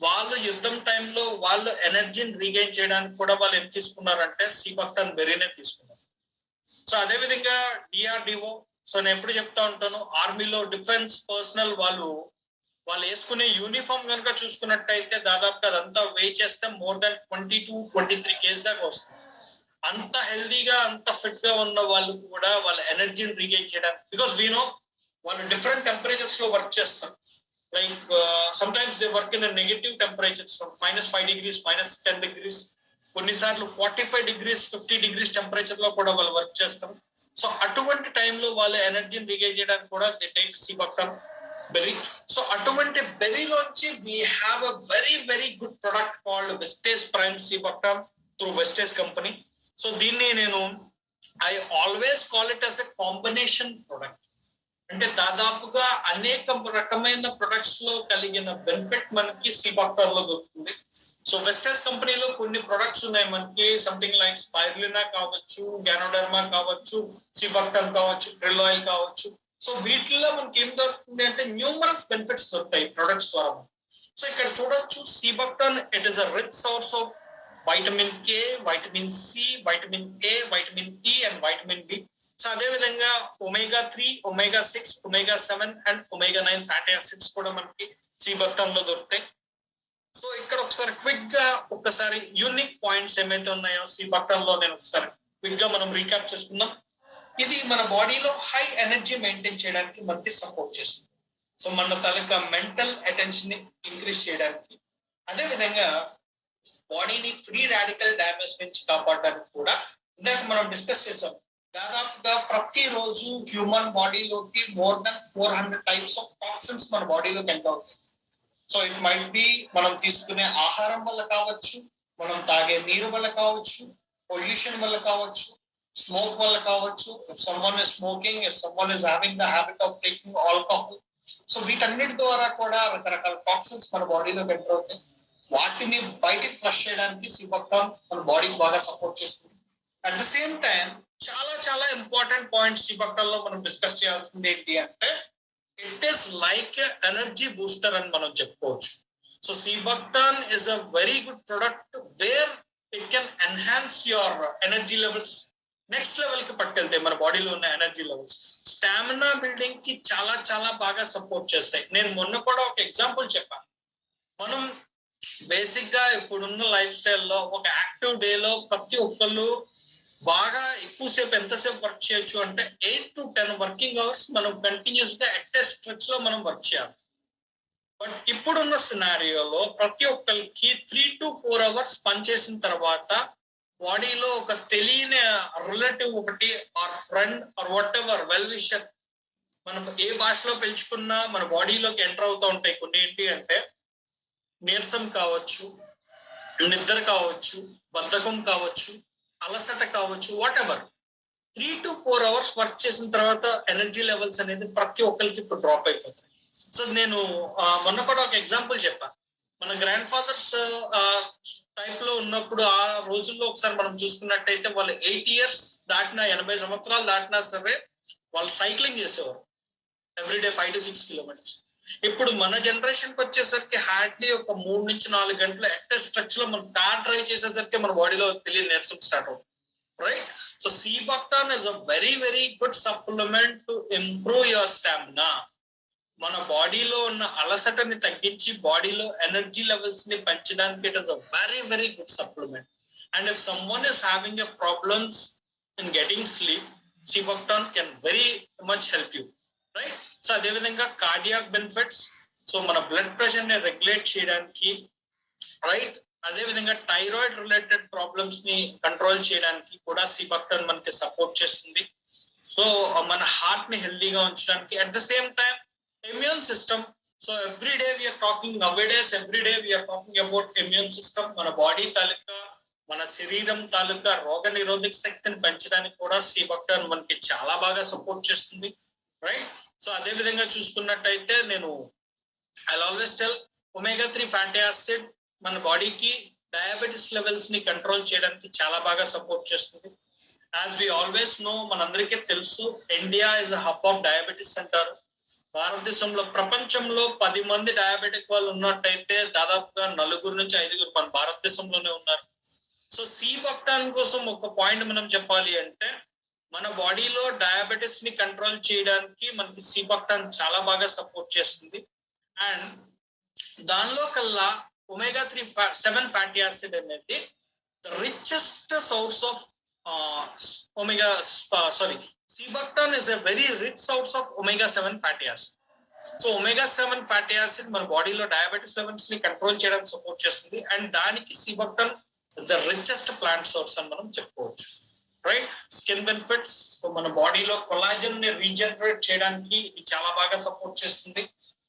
వాళ్ళు యుద్ధం టైంలో వాళ్ళు ఎనర్జీని రీగైన్ చేయడానికి కూడా వాళ్ళు ఏం తీసుకున్నారంటే సీబాక్టర్న్ బెర్రీనే తీసుకున్నారు. సో అదే విధంగా డిఆర్డిఓ, సో నేను ఎప్పుడు చెప్తా ఉంటాను, ఆర్మీలో డిఫెన్స్ పర్సనల్ వాళ్ళు వేసుకునే యూనిఫామ్ కనుక చూసుకున్నట్టయితే దాదాపుగా అదంతా వే చేస్తే మోర్ దాన్ 22-23 kgs దాకా వస్తుంది. అంత హెల్దీగా, అంత ఫిట్ గా ఉన్న వాళ్ళు కూడా వాళ్ళ ఎనర్జీని రీగైన్ చేయడానికి, బికాస్ వీ నో వాళ్ళు డిఫరెంట్ టెంపరేచర్స్ లో వర్క్ చేస్తారు. Like sometimes they work in negative temperatures, -5 degrees, -10 degrees, కొన్నిసార్లు 45 degrees, 50 degrees టెంపరేచర్ లో కూడా వాళ్ళు వర్క్ చేస్తారు. సో అటువంటి టైంలో వాళ్ళ ఎనర్జీని రీగైన్ చేయడానికి కూడా they take sea buckthorn berry. So అటువంటి బెర్రీలోంచి we have a very very good product called Vestige prime sea buckthorn through Vestige company. So దీన్ని నేను I always call it as a combination product. అంటే దాదాపుగా అనేక రకమైన ప్రొడక్ట్స్ లో కలిగిన బెనిఫిట్ మనకి సీబాక్టర్న్ లో దొరుకుతుంది. సో వెస్టేజ్ కంపెనీలో కొన్ని ప్రొడక్ట్స్ ఉన్నాయి మనకి, సంథింగ్ లైక్ స్పైరులినా కావచ్చు, గ్యానోడర్మా కావచ్చు, సీబాక్టర్న్ కావచ్చు, క్రిల్ ఆయిల్ కావచ్చు. సో వీటిలో మనకి ఏం దొరుకుతుంది అంటే న్యూమరస్ బెనిఫిట్స్ దొరుకుతాయి ప్రొడక్ట్స్ ద్వారా. సో ఇక్కడ చూడొచ్చు, sea buckthorn it is a rich source of vitamin K, vitamin C, vitamin A, vitamin E and vitamin B. So అదే విధంగా omega-3, omega-6, omega-7 and omega-9 fatty acids కూడా మనకి సీబాక్టర్న్ లో దొరుకుతాయి. సో ఇక్కడ ఒకసారి క్విక్ గా ఒకసారి యూనిక్ పాయింట్స్ ఏమైతే ఉన్నాయో సీబాక్టర్న్ లో నేను ఒకసారి క్విక్ గా మనం రీక్యాప్ చేసుకుందాం. ఇది మన బాడీలో హై ఎనర్జీ మెయింటైన్ చేయడానికి మనకి సపోర్ట్ చేస్తుంది. సో మన తాలూకా మెంటల్ అటెన్షన్ ని ఇంక్రీజ్ చేయడానికి, అదే విధంగా బాడీని ఫ్రీ రాడికల్ డ్యామేజ్ నుంచి కాపాడడానికి కూడా ఇందాక మనం డిస్కస్ చేసాం. దాదాపుగా ప్రతిరోజు హ్యూమన్ బాడీలోకి more than 400 types of toxins మన బాడీలోకి ఎంటర్ అవుతాయి. సో ఇట్ మైట్ బి మనం తీసుకునే ఆహారం వల్ల కావచ్చు, మనం తాగే నీరు వల్ల కావచ్చు, పొల్యూషన్ వల్ల కావచ్చు, స్మోక్ వల్ల కావచ్చు, if someone is smoking, if someone is having the habit of taking alcohol. So వీటన్నిటి ద్వారా కూడా రకరకాల టాక్సిన్స్ మన బాడీలోకి ఎంటర్ అవుతాయి. వాటిని బయటికి ఫ్లష్ చేయడానికి సీబాక్టర్న్ మన బాడీకి బాగా సపోర్ట్ చేస్తుంది. అట్ ద సేమ్ టైం చాలా ఇంపార్టెంట్ పాయింట్స్ సీబాక్టర్న్ లో మనం డిస్కస్ చేయాల్సింది ఏంటి అంటే, it is like energy booster అని మనం చెప్పుకోవచ్చు. So sea buckthorn is a very good product where it can enhance your energy levels, next level కి పట్టుకెళ్తాయి మన బాడీలో ఉన్న ఎనర్జీ లెవెల్స్. స్టామినా బిల్డింగ్ కి చాలా బాగా సపోర్ట్ చేస్తాయి. నేను మొన్న కూడా ఒక ఎగ్జాంపుల్ చెప్పాను. మనం బేసిక్ గా ఇప్పుడున్న లైఫ్ స్టైల్లో ఒక యాక్టివ్ డే లో ప్రతి ఒక్కళ్ళు బాగా ఎక్కువసేపు ఎంతసేపు వర్క్ చేయొచ్చు అంటే 8 to 10 వర్కింగ్ అవర్స్ మనం కంటిన్యూస్ గా ఎట్ స్ట్రెచ్ లో మనం వర్క్ చేయాలి. బట్ ఇప్పుడున్న సినారియోలో ప్రతి ఒక్కరికి 3 to 4 hours పనిచేసిన తర్వాత బాడీలో ఒక తెలియని రిలేటివ్ ఒకటి, or friend, or whatever well wisher, మనం ఏ భాషలో పెంచుకున్నా మన బాడీలోకి ఎంటర్ అవుతూ ఉంటాయి. కొన్ని ఏంటి అంటే నీరసం కావచ్చు, నిద్ర కావచ్చు, బద్ధకం కావచ్చు, అలసట కావచ్చు, what ever. 3 to 4 hours work చేసిన తర్వాత ఎనర్జీ లెవెల్స్ అనేది ప్రతి ఒక్కరికి ఇప్పుడు డ్రాప్ అయిపోతాయి. సో నేను మొన్న కూడా ఒక ఎగ్జాంపుల్ చెప్పాను. మన గ్రాండ్ ఫాదర్స్ టైప్ లో ఉన్నప్పుడు ఆ రోజుల్లో ఒకసారి మనం చూసుకున్నట్టయితే వాళ్ళు 8 years దాటినా 80 సంవత్సరాలు దాటినా సరే వాళ్ళు సైక్లింగ్ చేసేవారు ఎవ్రీడే 5 to 6 kilometers. ఇప్పుడు మన జనరేషన్ కి వచ్చేసరికి హార్డ్లీ ఒక 3 నుంచి 4 గంటలు ఎక్టే స్ట్రెచ్ లో మనం కార్ డ్రైవ్ చేసేసరికి మన బాడీలో తెలియని నీరసం స్టార్ట్ అవుతుంది, right? So sea buckthorn is a very very good supplement to improve your stamina. మన బాడీలో ఉన్న అలసటని తగ్గించి బాడీలో ఎనర్జీ లెవెల్స్ ని పెంచడానికి it is a very very good supplement. And if someone is having a problems in getting sleep, sea buckthorn can very much help you, right? So అదేవిధంగా cardiac benefits, so మన blood pressure ని regulate చేయడానికి, right? అదేవిధంగా thyroid related problems ని control చేయడానికి కూడా సీబక్టాన్ మనకి support చేస్తుంది. సో మన హార్ట్ ని హెల్దీగా ఉంచడానికి, at the same time immune system. So every day we are talking nowadays, every day we are talking about immune system. మన బాడీ తాలూకా, మన శరీరం తాలూకా రోగ నిరోధక శక్తిని పెంచడానికి కూడా సీబక్టాన్ మనకి చాలా బాగా సపోర్ట్ చేస్తుంది, రైట్? సో అదే విధంగా చూసుకున్నట్టయితే నేను I always tell omega-3 fatty acid మన బాడీకి డయాబెటిస్ లెవెల్స్ ని కంట్రోల్ చేయడానికి చాలా బాగా సపోర్ట్ చేస్తుంది. యాజ్ వి ఆల్వేస్ నో, మనందరికీ తెలుసు India is a hub of diabetes అంటారు. భారతదేశంలో ప్రపంచంలో 10 మంది డయాబెటిక్ వాళ్ళు ఉన్నట్టయితే దాదాపుగా 4 నుంచి 5 మన భారతదేశంలోనే ఉన్నారు. సో సీబక్టాన్ కోసం ఒక పాయింట్ మనం చెప్పాలి అంటే, మన బాడీలో డయాబెటిస్ ని కంట్రోల్ చేయడానికి మనకి సీబక్టాన్ చాలా బాగా సపోర్ట్ చేస్తుంది. అండ్ దానిలో కల్లా omega-3 7 ఫ్యాటీ యాసిడ్ అనేది the richest source of Cbactam is a very rich source of omega-7 fatty acid. So omega-7 fatty acid మన బాడీలో డయాబెటిస్ లెవెల్స్ ని కంట్రోల్ చేయడానికి సపోర్ట్ చేస్తుంది. అండ్ దానికి Cbactam is the richest plant source అని మనం చెప్పుకోవచ్చు, రైట్? స్కిన్ బెనిఫిట్స్, సో మన బాడీలో కొలాజన్ ని రీజనరేట్ చేయడానికి ఇది చాలా బాగా సపోర్ట్ చేస్తుంది.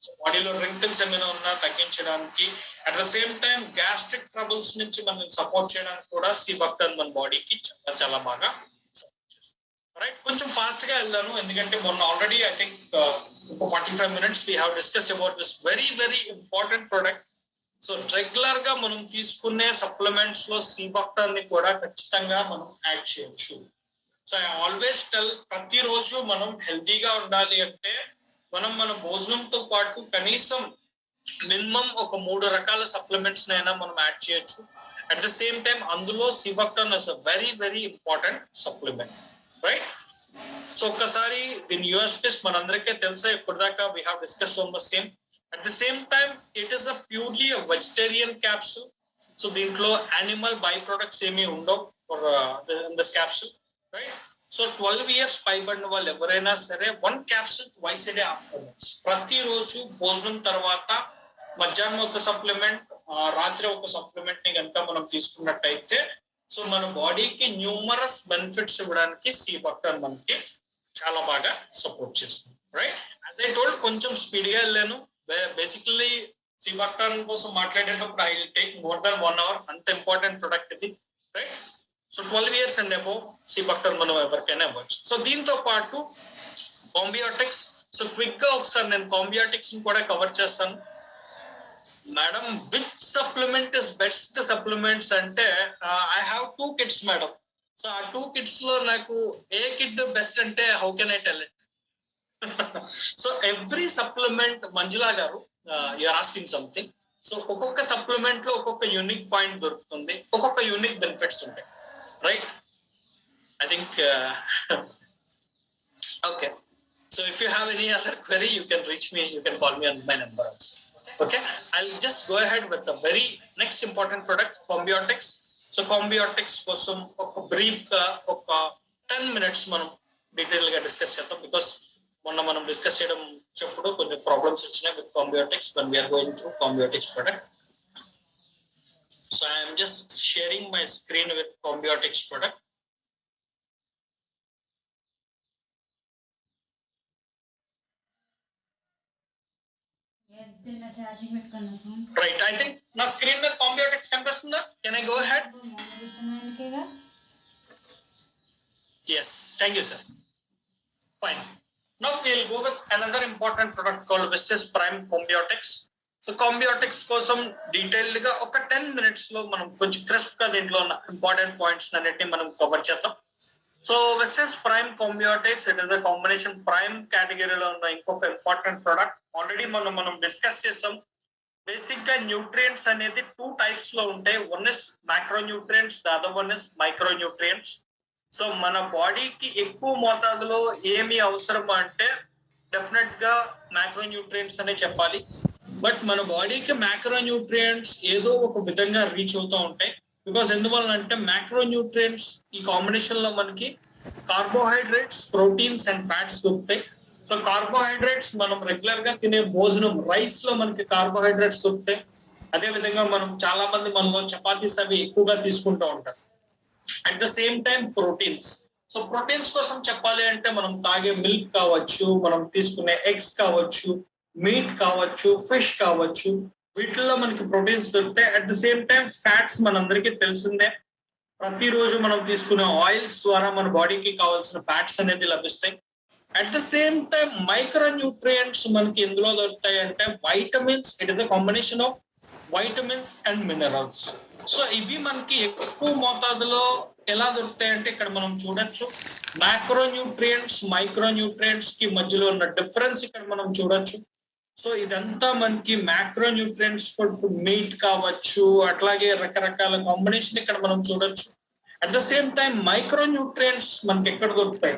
సో బాడీలో రింకిల్స్ ఏమైనా ఉన్నా తగ్గించడానికి, at the same time gastric troubles నుంచి మనం సపోర్ట్ చేయడానికి కూడా సీబక్టాన్ మన బాడీకి చాలా చాలా బాగా సపోర్ట్ చేస్తుంది, రైట్? కొంచెం ఫాస్ట్ గా వెళ్దాను, ఎందుకంటే మొన్న already I think 45 minutes we have discussed about this very very important product. So regular గా మనం తీసుకునే సప్లిమెంట్స్ లో సీబక్టాన్ ని కూడా ఖచ్చితంగా మనం యాడ్ చేయొచ్చు. సో ఐ ఆల్వేస్ టెల్, ప్రతిరోజు మనం హెల్తీగా ఉండాలి అంటే మనం మన భోజనంతో పాటు కనీసం మినిమం ఒక 3 రకాల సప్లిమెంట్స్ అయినా మనం యాడ్ చేయొచ్చు. అట్ ద సేమ్ టైం అందులో sea buckthorn is a very very important supplement, right? So ఒక్కసారి దీని యూఎస్పీస్ మనందరికీ తెలుసా, ఇప్పటిదాకా we have discussed on the same. At the same time it is a purely vegetarian capsule. So దీంట్లో animal by products ఏమీ ఉండవు in this capsule, right? So 12 years పైబడిన వాళ్ళు ఎవరైనా సరే 1 capsule twice a day afterwards, ప్రతిరోజు భోజనం తర్వాత మధ్యాహ్నం ఒక సప్లిమెంట్, రాత్రి ఒక సప్లిమెంట్ ని కనుక మనం తీసుకున్నట్టయితే సో మన బాడీకి న్యూమరస్ బెనిఫిట్స్ ఇవ్వడానికి సీబక్టాన్ మనకి చాలా బాగా సపోర్ట్ చేస్తుంది, రైట్? యాజ్ ఐ టోల్డ్, కొంచెం స్పీడ్ గా వెళ్ళాను. బేసికల్లీ సీబక్టాన్ కోసం మాట్లాడేటప్పుడు I will take more than 1 hour. అంత ఇంపార్టెంట్ ప్రొడక్ట్ ఇది, right? So 12 years and above sea buckthorn మనం ఎవరికైనా ఇవ్వచ్చు. సో దీంతో పాటు కాంబియోటిక్స్. సో క్విక్ గా ఒకసారి నేను కాంబియోటిక్స్ ని కూడా కవర్ చేస్తాను. Madam, which supplement is best supplements అంటే I have 2 kids madam. So ఆ 2 kids లో నాకు ఏ కిడ్ బెస్ట్ అంటే how can I tell it? So every supplement, Manjula garu you're asking something. So ఒక్కొక్క సప్లిమెంట్ లో ఒక్కొక్క యూనిక్ పాయింట్ దొరుకుతుంది, ఒక్కొక్క యూనిక్ బెనిఫిట్స్ ఉంటాయి, right? I think okay. So if you have any other query you can reach me, you can call me on my number also. Okay, I'll just go ahead with the very next important product, Combiotics. So Combiotics కోసం ఒక brief గా ఒక 10 minutes మనం detail గా discuss చేద్దాం, because మొన్న మనం discuss చేయడం చెప్పుడు కొన్ని ప్రాబ్లమ్స్ వచ్చినాయి with Combiotics when we are going through Combiotics product. So I am just sharing my screen with Combiotics product. Right, I think నా స్క్రీన్ మీద కాంబియోటిక్స్ కనిపిస్తుందా? Can I go ahead? Yes, thank you sir. Fine. Now we'll go with another important product called which is Prime Combiotics. So combiotics కోసం detailed గా ఒక 10 minutes లో మనం కొంచెం crisp గా దీంట్లో ఉన్న ఇంపార్టెంట్ పాయింట్స్ అన్నిటిని మనం కవర్ చేద్దాం. సో విసెస్ prime combiotics it is a combination prime కేటగిరీలో ఉన్న ఇంకొక ఇంపార్టెంట్ ప్రొడక్ట్. ఆల్రెడీ మనం డిస్కస్ చేసాం. బేసిక్ గా న్యూట్రియంట్స్ అనేది 2 types లో ఉంటాయి. One is micronutrients, the other one is micronutrients. So మన బాడీకి ఎక్కువ మోతాదులో ఏమి అవసరం అంటే డెఫినెట్ గా మైక్రో న్యూట్రియంట్స్ అనే చెప్పాలి. బట్ మన బాడీకి మైక్రో న్యూట్రియంట్స్ ఏదో ఒక విధంగా రీచ్ అవుతూ ఉంటాయి. బికాస్ ఎందువల్ల అంటే మైక్రో న్యూట్రియంట్స్ ఈ కాంబినేషన్ లో మనకి కార్బోహైడ్రేట్స్, ప్రోటీన్స్ అండ్ ఫ్యాట్స్ దొరుకుతాయి. సో కార్బోహైడ్రేట్స్ మనం రెగ్యులర్ గా తినే భోజనం రైస్ లో మనకి కార్బోహైడ్రేట్స్ దొరుకుతాయి. అదే విధంగా మనం చాలా మంది మనలో చపాతీస్ అవి ఎక్కువగా తీసుకుంటూ ఉంటారు. At the same time proteins. So proteins కోసం చెప్పాలి అంటే మనం తాగే మిల్క్ కావచ్చు, మనం తీసుకునే ఎగ్స్ కావచ్చు, మీట్ కావచ్చు, ఫిష్ కావచ్చు, వీటిల్లో మనకి ప్రోటీన్స్ దొరుకుతాయి. At the same time fats మనందరికీ తెలిసిందే. ప్రతిరోజు మనం తీసుకునే ఆయిల్స్ ద్వారా మన బాడీకి కావాల్సిన ఫ్యాట్స్ అనేది లభిస్తాయి. At the same time micro nutrients మనకి ఎందులో దొరుకుతాయి అంటే vitamins. It is a combination of vitamins and minerals. So ఇవి మనకి ఎక్కువ మోతాదులో ఎలా దొరుకుతాయి అంటే ఇక్కడ మనం చూడొచ్చు. మైక్రో న్యూట్రియంట్స్, మైక్రో న్యూట్రియంట్స్ కి మధ్యలో ఉన్న డిఫరెన్స్ ఇక్కడ మనం చూడొచ్చు. సో ఇదంతా మనకి మైక్రో న్యూట్రియంట్స్ ఫుడ్ మీట్ కావచ్చు, అట్లాగే రకరకాల కాంబినేషన్ ఇక్కడ మనం చూడొచ్చు. At the same time micro nutrients మనకి ఎక్కడ దొరుకుతాయి,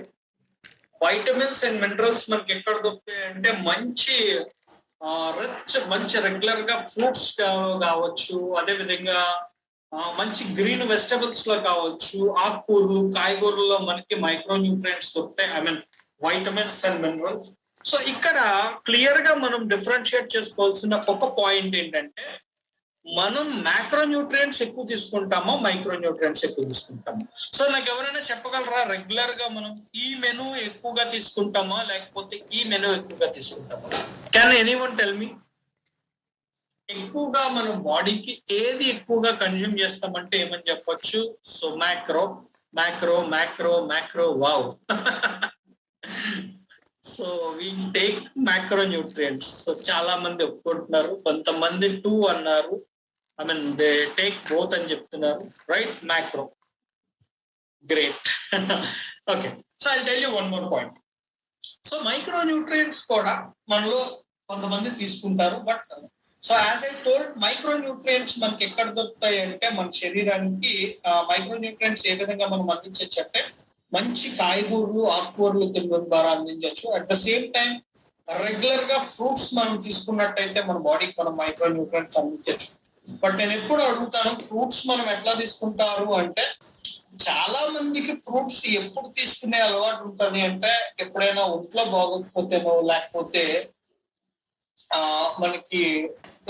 వైటమిన్స్ అండ్ మినరల్స్ మనకి ఎక్కడ దొరుకుతాయి అంటే మంచి మంచి రెగ్యులర్ గా ఫ్రూట్స్ కావచ్చు, అదే విధంగా మంచి గ్రీన్ వెజిటబుల్స్ లో కావచ్చు, ఆకుకూరలు, కాయగూరల్లో మనకి మైక్రో న్యూట్రియంట్స్ దొరుకుతాయి. I mean vitamins and minerals. So ఇక్కడ క్లియర్ గా మనం డిఫరెన్షియేట్ చేసుకోవాల్సిన ఒక పాయింట్ ఏంటంటే మనం మైక్రో న్యూట్రియంట్స్ ఎక్కువ తీసుకుంటామో మైక్రో న్యూట్రియంట్స్ ఎక్కువ తీసుకుంటామో. సో నాకు ఎవరైనా చెప్పగలరా రెగ్యులర్ గా మనం ఈ మెనూ ఎక్కువగా తీసుకుంటామా లేకపోతే ఈ మెనూ ఎక్కువగా తీసుకుంటామా? Can anyone tell me? ఎక్కువగా మనం బాడీకి ఏది ఎక్కువగా కన్జ్యూమ్ చేస్తామంటే ఏమని చెప్పొచ్చు? So micro micro micro micro wow. So we take micronutrients. So చాలా మంది ఒప్పుకుంటున్నారు, కొంతమంది 2 అన్నారు. I mean they take both అని చెప్తున్నారు, right? Micro, great. Okay, so I tell you one more point. So micronutrients కూడా మనలో కొంతమంది తీసుకుంటారు. But so as I told, micronutrients మనకి ఎక్కడ దొరుకుతాయి అంటే మన శరీరానికి మైక్రో న్యూట్రియంట్స్ ఏ విధంగా మనం అందించవచ్చు అంటే మంచి కాయగూరలు, ఆకుకూరలు తినడం ద్వారా అందించవచ్చు. At the same time regular గా ఫ్రూట్స్ మనం తీసుకున్నట్టయితే మన బాడీకి మనం మైక్రో న్యూట్రియంట్స్ అందించవచ్చు. బట్ నేను ఎప్పుడు అడుగుతాను, ఫ్రూట్స్ మనం ఎట్లా తీసుకుంటారు అంటే చాలా మందికి ఫ్రూట్స్ ఎప్పుడు తీసుకునే అలవాటు ఉంటుంది అంటే ఎప్పుడైనా ఒంట్లో బాగోకపోతేనో లేకపోతే మనకి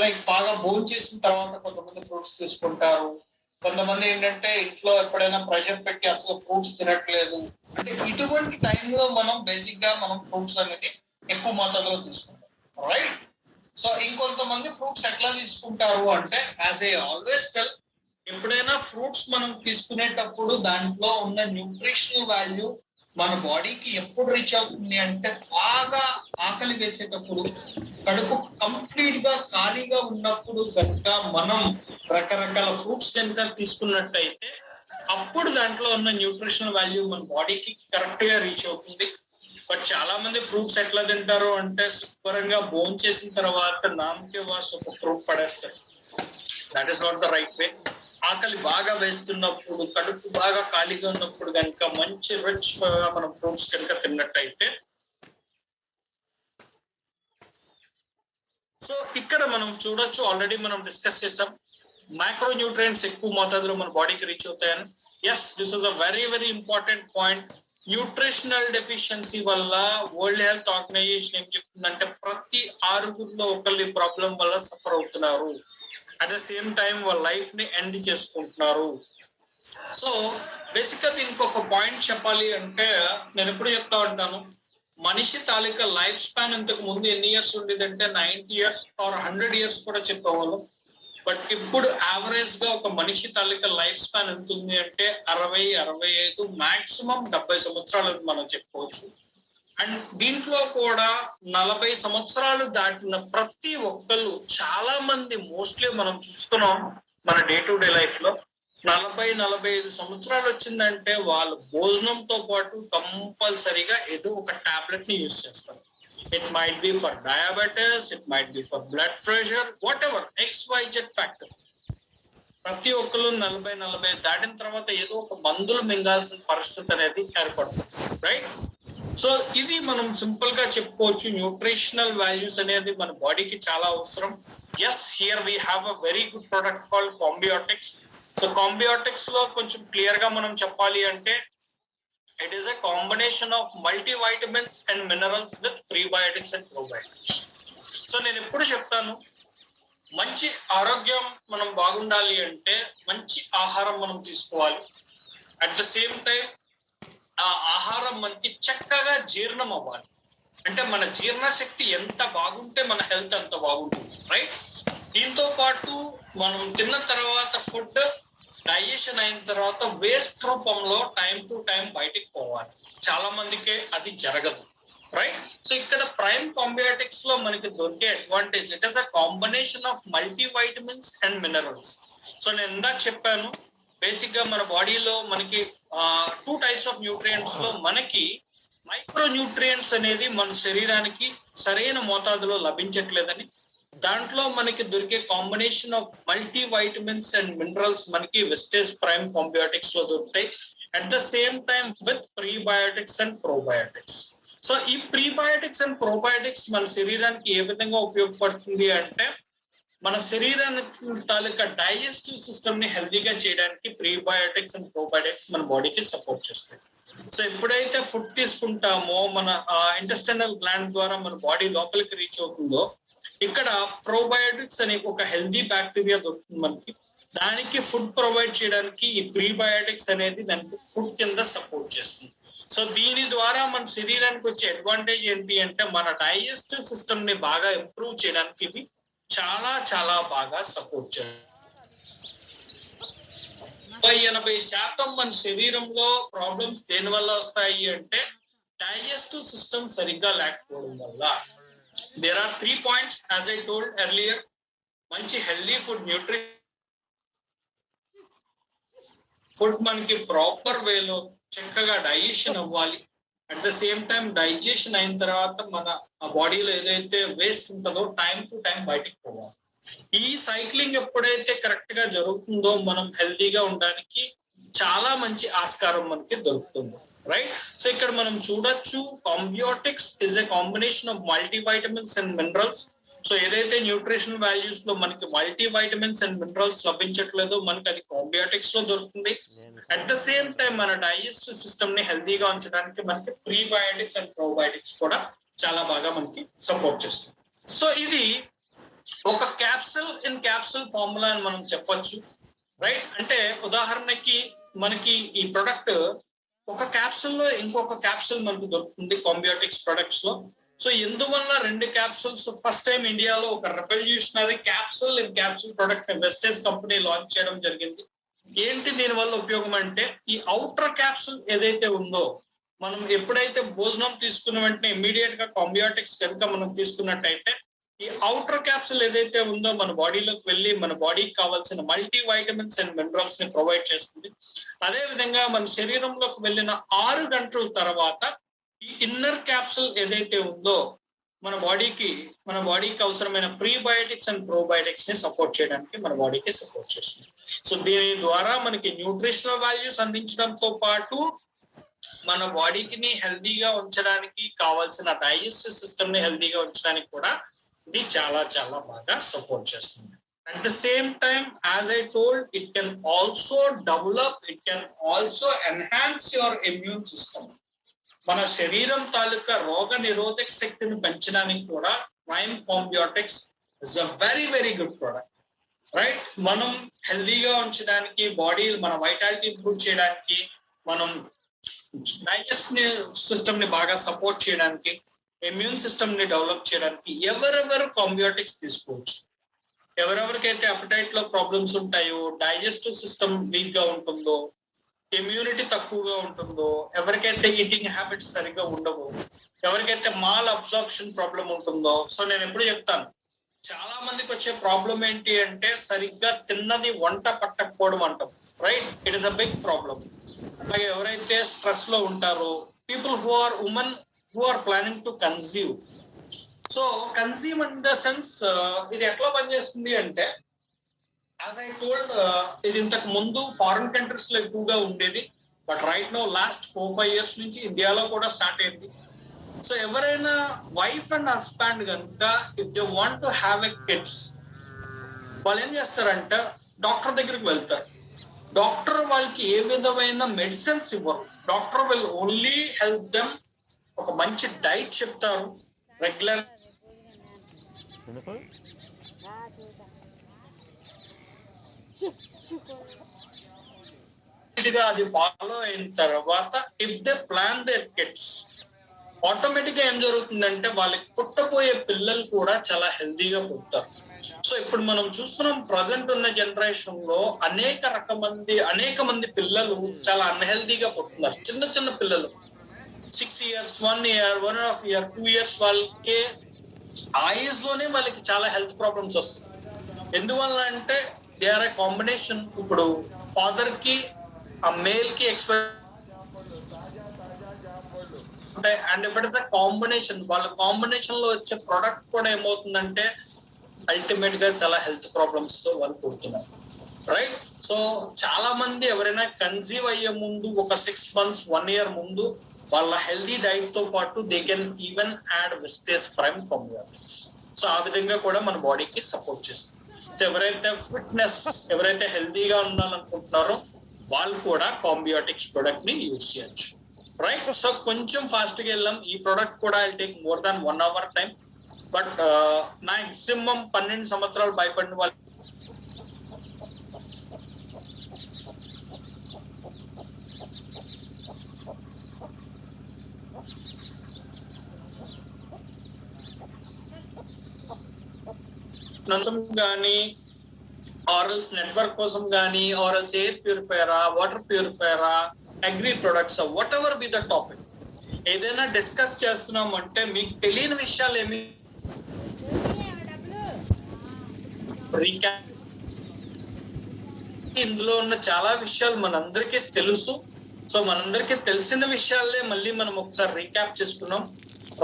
లైక్ బాగా భోజనం చేసిన తర్వాత కొంతమంది ఫ్రూట్స్ తీసుకుంటారు. కొంతమంది ఏంటంటే ఇంట్లో ఎప్పుడైనా ప్రెషర్ పెట్టి అసలు ఫ్రూట్స్ తినట్లేదు అంటే ఇటువంటి టైంలో మనం బేసిక్ గా మనం ఫ్రూట్స్ అనేది ఎక్కువ మోతాదులో తీసుకుంటాం, రైట్? సో ఇంకొంతమంది ఫ్రూట్స్ ఎట్లా తీసుకుంటారు అంటే యాజ్ ఏ ఆల్వేస్ టెల్, ఎప్పుడైనా ఫ్రూట్స్ మనం తీసుకునేటప్పుడు దాంట్లో ఉన్న న్యూట్రిషనల్ వాల్యూ మన బాడీకి ఎప్పుడు రీచ్ అవుతుంది అంటే బాగా ఆకలి వేసేటప్పుడు, కడుపు కంప్లీట్ గా ఖాళీగా ఉన్నప్పుడు కనుక మనం రకరకాల ఫ్రూట్స్ కనుక తీసుకున్నట్టయితే అప్పుడు దాంట్లో ఉన్న న్యూట్రిషనల్ వాల్యూ మన బాడీకి కరెక్ట్ గా రీచ్ అవుతుంది. బట్ చాలా మంది ఫ్రూట్స్ ఎట్లా తింటారు అంటే శుభ్రంగా భోజనం చేసిన తర్వాత నామకే వాస్ ఒక ఫ్రూట్ పడేస్తారు. That is not the right way. ఆకలి బాగా వేస్తున్నప్పుడు, కడుపు బాగా ఖాళీగా ఉన్నప్పుడు కనుక మంచి రిచ్ మనం ఫ్రూట్స్ కనుక తిన్నట్టయితే, సో ఇక్కడ మనం చూడొచ్చు, ఆల్రెడీ మనం డిస్కస్ చేసాం మైక్రో న్యూట్రియంట్స్ ఎక్కువ మోతాదులో మన బాడీకి రీచ్ అవుతాయని. Yes, this is a very very important point. Nutritional deficiency వల్ల వరల్డ్ హెల్త్ ఆర్గనైజేషన్ ఏం చెప్తుందంటే ప్రతి 6గురిలో ఒకళ్ళు ఈ ప్రాబ్లం వల్ల సఫర్ అవుతున్నారు. అట్ ద సేమ్ టైం వాళ్ళ లైఫ్ ని ఎండ్ చేసుకుంటున్నారు. సో బేసిక్ గా దీనికి ఒక పాయింట్ చెప్పాలి అంటే నేను ఎప్పుడు చెప్తా ఉంటాను, మనిషి తాలూకా లైఫ్ స్పాన్ ఇంతకు ముందు ఎన్ని ఇయర్స్ ఉండేదంటే 90 years ఆర్ 100 years కూడా చెప్పేవాళ్ళం. బట్ ఇప్పుడు యావరేజ్ గా ఒక మనిషి తాలూకా లైఫ్ స్పాన్ ఎంత ఉంది అంటే 60, 65, మాక్సిమం 70 సంవత్సరాలు మనం చెప్పుకోవచ్చు. అండ్ దీంట్లో కూడా 40 సంవత్సరాలు దాటిన ప్రతి ఒక్కళ్ళు, చాలా మంది మోస్ట్లీ మనం చూస్తున్నాం మన డే టు డే లైఫ్ లో 40-45 సంవత్సరాలు వచ్చిందంటే వాళ్ళు భోజనంతో పాటు కంపల్సరీగా ఏదో ఒక టాబ్లెట్ ని యూజ్ చేస్తారు. It might be for diabetes, it might be for blood pressure, what ever XYZ factor. ప్రతి ఒక్కరు 40-45 దాటిన తర్వాత ఏదో ఒక మందులు మింగాల్సిన పరిస్థితి అనేది ఏర్పడుతుంది, రైట్? సో ఇది మనం సింపుల్ గా చెప్పుకోవచ్చు. న్యూట్రిషనల్ వాల్యూస్ అనేది మన బాడీకి చాలా అవసరం. Yes, here we have a very good product called combiotics. So combiotics లో కొంచెం క్లియర్ గా మనం చెప్పాలి అంటే it is a combination of multivitamins and minerals with prebiotics and probiotics. So నేను ఎప్పుడు చెప్తాను, మంచి ఆరోగ్యం మనం బాగుండాలి అంటే మంచి ఆహారం మనం తీసుకోవాలి. అట్ ద సేమ్ టైం ఆ ఆహారం మనకి చక్కగా జీర్ణం అవ్వాలి. అంటే మన జీర్ణశక్తి ఎంత బాగుంటే మన హెల్త్ అంత బాగుంటుంది, రైట్? దీంతో పాటు మనం తిన్న తర్వాత ఫుడ్ డైజెషన్ అయిన తర్వాత వేస్ట్ రూపంలో టైం టు టైం బయటికి పోవాలి. చాలా మందికి అది జరగదు, రైట్? సో ఇక్కడ ప్రైమ్ కాంబియోటిక్స్ లో మనకి దొరికే advantage, it is a combination of multivitamins and minerals. So నేను ఇందాక చెప్పాను, బేసిక్ గా మన బాడీలో మనకి 2 టైప్స్ ఆఫ్ న్యూట్రియంట్స్ లో మనకి మైక్రో న్యూట్రియంట్స్ అనేది మన శరీరానికి సరైన మోతాదులో లభించట్లేదని, దాంట్లో మనకి దొరికే combination of multi vitamins and minerals మనకి వెస్టేజ్ ప్రైమ్ కాంబియోటిక్స్ లో దొరుకుతాయి. At the same time with prebiotics and probiotics. So ఈ ప్రీబయోటిక్స్ అండ్ ప్రోబయోటిక్స్ మన శరీరానికి ఏ విధంగా ఉపయోగపడుతుంది అంటే, మన శరీరానికి తాలూకా డైజెస్టివ్ సిస్టమ్ ని హెల్దీగా చేయడానికి ప్రీబయోటిక్స్ అండ్ ప్రోబయోటిక్స్ మన బాడీకి సపోర్ట్ చేస్తాయి. సో ఎప్పుడైతే ఫుడ్ తీసుకుంటామో మన ఇంటెస్టైనల్ గ్లాండ్ ద్వారా మన బాడీ లోపలికి రీచ్ అవుతుందో, ఇక్కడ ప్రోబయోటిక్స్ అనే ఒక హెల్దీ బ్యాక్టీరియా దొరుకుతుంది మనకి. దానికి ఫుడ్ ప్రొవైడ్ చేయడానికి ఈ ప్రీబయోటిక్స్ అనేది దానికి ఫుడ్ కింద సపోర్ట్ చేస్తుంది. సో దీని ద్వారా మన శరీరానికి వచ్చే అడ్వాంటేజ్ ఏంటి అంటే, మన డైజెస్టివ్ సిస్టమ్ ని బాగా ఇంప్రూవ్ చేయడానికి ఇవి చాలా చాలా బాగా సపోర్ట్ చేస్తుంది. 80% మన శరీరంలో ప్రాబ్లమ్స్ దేని వల్ల వస్తాయి అంటే, డైజెస్టివ్ సిస్టమ్ సరిగ్గా లేకపోవడం వల్ల. There are 3 points as I told earlier. మంచి హెల్దీ ఫుడ్, న్యూట్రిషన్ ఫుడ్ మనకి ప్రాపర్ వేలో చక్కగా డైజెషన్ అవ్వాలి. At the same time digestion అయిన తర్వాత మన బాడీలో ఏదైతే వేస్ట్ ఉంటుందో టైం టు టైం బయటికి పోవాలి. ఈ సైక్లింగ్ ఎప్పుడైతే కరెక్ట్ గా జరుగుతుందో మనం హెల్దీగా ఉండడానికి చాలా మంచి ఆస్కారం మనకి దొరుకుతుంది, రైట్? సో ఇక్కడ మనం చూడొచ్చు, Combiotics is a combination of multivitamins and minerals. So ఏదైతే న్యూట్రిషన్ వాల్యూస్ లో మనకి మల్టీవైటమిన్స్ అండ్ మినరల్స్ లభించట్లేదో మనకి అది కాంబియోటిక్స్ లో దొరుకుతుంది. అట్ ద సేమ్ టైం మన డైజెస్టివ్ సిస్టమ్ ని హెల్దీగా ఉంచడానికి మనకి ప్రీబయోటిక్స్ అండ్ ప్రోబయోటిక్స్ కూడా చాలా బాగా మనకి సపోర్ట్ చేస్తుంది. సో ఇది ఒక క్యాప్సూల్ ఇన్ క్యాప్సూల్ ఫార్ములా అని మనం చెప్పొచ్చు, రైట్? అంటే ఉదాహరణకి మనకి ఈ ప్రొడక్ట్ ఒక క్యాప్సూల్ లో ఇంకొక క్యాప్సూల్ మనకు దొరుకుతుంది కాంబియోటిక్స్ ప్రొడక్ట్స్ లో. సో ఎందువల్ల 2 క్యాప్సూల్స్ ఫస్ట్ టైం ఇండియాలో ఒక revolutionary capsule in capsule product Vestige company launch చేయడం జరిగింది. ఏంటి దీని వల్ల ఉపయోగం అంటే, ఈ అవుటర్ క్యాప్సూల్ ఏదైతే ఉందో, మనం ఎప్పుడైతే భోజనం తీసుకున్న వెంటనే ఇమీడియట్ గా కాంబియోటిక్స్ కనుక మనం తీసుకున్నట్టయితే, ఈ అవుటర్ క్యాప్సూల్ ఏదైతే ఉందో మన బాడీలోకి వెళ్ళి మన బాడీకి కావాల్సిన మల్టీ వైటమిన్స్ అండ్ మినరల్స్ ని ప్రొవైడ్ చేస్తుంది. అదే విధంగా మన శరీరంలోకి వెళ్ళిన 6 గంటల తర్వాత ఈ ఇన్నర్ క్యాప్సూల్ ఏదైతే ఉందో మన బాడీకి అవసరమైన ప్రీబయోటిక్స్ అండ్ ప్రోబయోటిక్స్ ని సపోర్ట్ చేయడానికి మన బాడీకి సపోర్ట్ చేస్తుంది. సో దీని ద్వారా మనకి న్యూట్రిషనల్ వాల్యూస్ అందించడంతో పాటు మన బాడీకి హెల్దీగా ఉంచడానికి కావాల్సిన డైజెస్టివ్ సిస్టమ్ ని హెల్దీగా ఉంచడానికి కూడా ఇది చాలా చాలా బాగా సపోర్ట్ చేస్తుంది. At the same time, as I told, it can also develop, it can also enhance your immune system. మన శరీరం తాలూకా రోగ నిరోధక శక్తిని పెంచడానికి కూడా prime combiotics is a very very good product, right? మనం హెల్దీగా ఉంచడానికి, బాడీ మన వైటాలిటీ ఇంప్రూవ్ చేయడానికి, మనం డైజెస్టివ్ సిస్టమ్ ని బాగా సపోర్ట్ చేయడానికి, ఇమ్యూన్ సిస్టమ్ ని డెవలప్ చేయడానికి ఎవరెవరు కాంబియోటిక్స్ తీసుకోవచ్చు. ఎవరెవరికైతే అపటైట్ లో ప్రాబ్లమ్స్ ఉంటాయో, డైజెస్టివ్ సిస్టమ్ వీక్ గా ఉంటుందో, ఇమ్యూనిటీ తక్కువగా ఉంటుందో, ఎవరికైతే ఈటింగ్ హ్యాబిట్స్ సరిగ్గా ఉండవో, ఎవరికైతే మాల్ అబ్జార్ప్షన్ ప్రాబ్లం ఉంటుందో. సో నేను ఎప్పుడు చెప్తాను, చాలా మందికి వచ్చే ప్రాబ్లం ఏంటి అంటే సరిగ్గా తిన్నది వంట పట్టకపోవడం అంటాం. Right, it is a big problem. అలాగే ఎవరైతే స్ట్రెస్ లో ఉంటారో, people who are women who are planning to conceive. So conceive in the sense ఇది ఎట్లా పనిచేస్తుంది అంటే, యాజ్ ఐ టోల్డ్, ఇది ఇంతకు ముందు ఫారిన్ కంట్రీస్ లో ఎక్కువగా ఉండేది, but right no last 4-5 years నుంచి ఇండియాలో కూడా స్టార్ట్ అయింది. సో ఎవరైనా వైఫ్ అండ్ హస్బెండ్ కనుక if they want to have a kids, వాళ్ళు ఏం చేస్తారంటే డాక్టర్ దగ్గరికి వెళ్తారు. డాక్టర్ వాళ్ళకి ఏ విధమైన మెడిసిన్స్ ఇవ్వరు. Doctor will only help them. ఒక మంచి డైట్ చెప్తారు, రెగ్యులర్ అది ఫాలో అయిన తర్వాత if they plan their kids, automatic గా ఏం జరుగుతుందంటే వాళ్ళకి పుట్టబోయే పిల్లలు కూడా చాలా హెల్దీగా పుడతారు. సో ఇప్పుడు మనం చూస్తున్నాం, ప్రజెంట్ ఉన్న జనరేషన్ లో అనేక మంది పిల్లలు చాలా అన్హెల్దీగా పుట్టున్నారు. చిన్న చిన్న పిల్లలు 6 years, 1 year, 1.5 year, 2 years వాళ్ళకే ఆ ఏజ్ లోనే వాళ్ళకి చాలా హెల్త్ ప్రాబ్లమ్స్ వస్తాయి. ఎందువల్ల అంటే దే ఆర్ ఏ కాంబినేషన్. ఇప్పుడు ఫాదర్ కి ఆ మేల్ కి and if it is a combination, వాళ్ళ కాంబినేషన్ లో వచ్చే ప్రొడక్ట్ కూడా ఏమవుతుందంటే అల్టిమేట్ గా చాలా హెల్త్ ప్రాబ్లమ్స్ తో వాళ్ళు పుడుతున్నారు. రైట్, సో చాలా మంది ఎవరైనా కన్సీవ్ అయ్యే ముందు ఒక 6 months, 1 year ముందు వాళ్ళ హెల్దీ డైట్ తో పాటు they can even add Vestige prime combiotics. So ఆ విధంగా కూడా మన బాడీకి సపోర్ట్ చేస్తుంది. సో ఎవరైతే ఫిట్నెస్, ఎవరైతే హెల్దీగా ఉండాలనుకుంటున్నారో వాళ్ళు కూడా కాంబియోటిక్స్ ప్రొడక్ట్ ని యూజ్ చేయొచ్చు. రైట్, సో కొంచెం ఫాస్ట్ గా వెళ్ళాం. ఈ ప్రొడక్ట్ కూడా I take more than 1 hour time. But maximum 12 సంవత్సరాలు భయపడిన వాళ్ళు కానీ, ఆరల్స్ నెట్వర్క్ కోసం కానీ, ఆరల్స్ ఎయిర్ ప్యూరిఫైయరా, వాటర్ ప్యూరిఫైయరా, agri products, whatever be the topic, ఏదైనా డిస్కస్ చేస్తున్నాం అంటే మీకు తెలియని విషయాలు ఏమి ఇందులో ఉన్న చాలా విషయాలు మనందరికీ తెలుసు. సో మనందరికీ తెలిసిన విషయాలే మళ్ళీ మనం ఒకసారి రీక్యాప్ చేసుకున్నాం.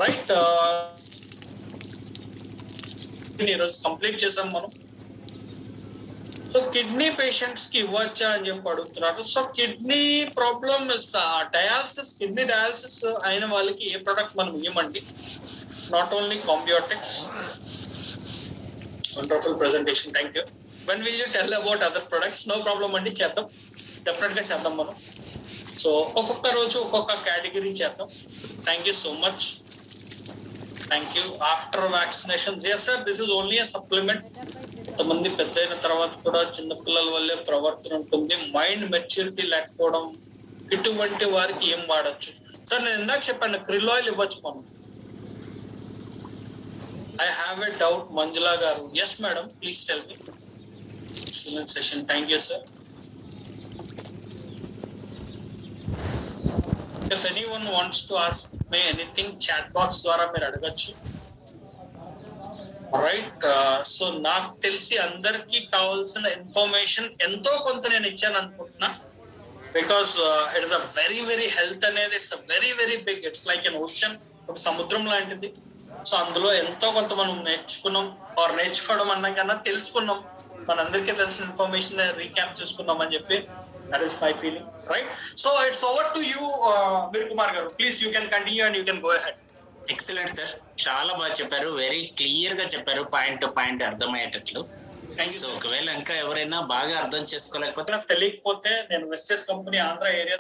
రైట్, ఈరోజు కంప్లీట్ చేసాం మనం. సో కిడ్నీ పేషెంట్స్ కి ఇవ్వచ్చా అని చెప్పి అడుగుతున్నారు. So kidney problem dialysis, kidney dialysis అయిన వాళ్ళకి ఏ ప్రొడక్ట్ మనం ఇవ్వమండి, not only combiotics. Wonderful presentation, thank you. when will you tell about other products? No problem అండి, చేద్దాం, డెఫినెట్ గా చేద్దాం మనం. సో ఒక్కొక్క రోజు ఒక్కొక్క కేటగిరీ చేద్దాం. Thank you so much, thank you. After vaccination, yes sir, this is only a supplement. కొంతమంది పెద్ద అయిన తర్వాత కూడా చిన్నపిల్లల వల్లే ప్రవర్తన ఉంటుంది, మైండ్ మెచ్యూరిటీ లేకపోవడం, ఇటువంటి వారికి ఏం వాడచ్చు సార్? నేను ఇందాక చెప్పాను, క్రిల్ ఆయిల్ ఇవ్వచ్చు మనం. I have a doubt, Manjula garu. Yes madam, please tell me. Excellent session, thank you sir. If anyone wants to ask me anything, chat box ద్వారా మీరు అడగచ్చు. రైట్, సో నాకు తెలిసి అందరికీ కావాల్సిన ఇన్ఫర్మేషన్ ఎంతో కొంత నేను ఇచ్చాను అనుకుంటున్నా. Because it's a very very health అనేది it's a very very big, it's like an ocean, ఒక సముద్రం లాంటిది. సో అందులో ఎంతో కొంత మనం నేర్చుకున్నాం, ఆర్ నేర్చుకోవడం అన్నా కన్నా తెలుసుకున్నాం, మనందరికీ తెలిసిన ఇన్ఫర్మేషన్ రీక్యాప్ చేసుకున్నాం అని చెప్పి, that is my feeling. Right, so it's over to you Veer Kumar గారు. Please you can continue and you can go ahead. Excellent sir, చాలా బాగా చెప్పారు, వెరీ క్లియర్ గా చెప్పారు, పాయింట్ టు పాయింట్ అర్థమయ్యేటట్లు. సో ఒకవేళ ఇంకా ఎవరైనా బాగా అర్థం చేసుకోలేకపోతే, తెలియకపోతే, నేను వెస్టేజ్ కంపెనీ ఆంధ్ర ఏరియా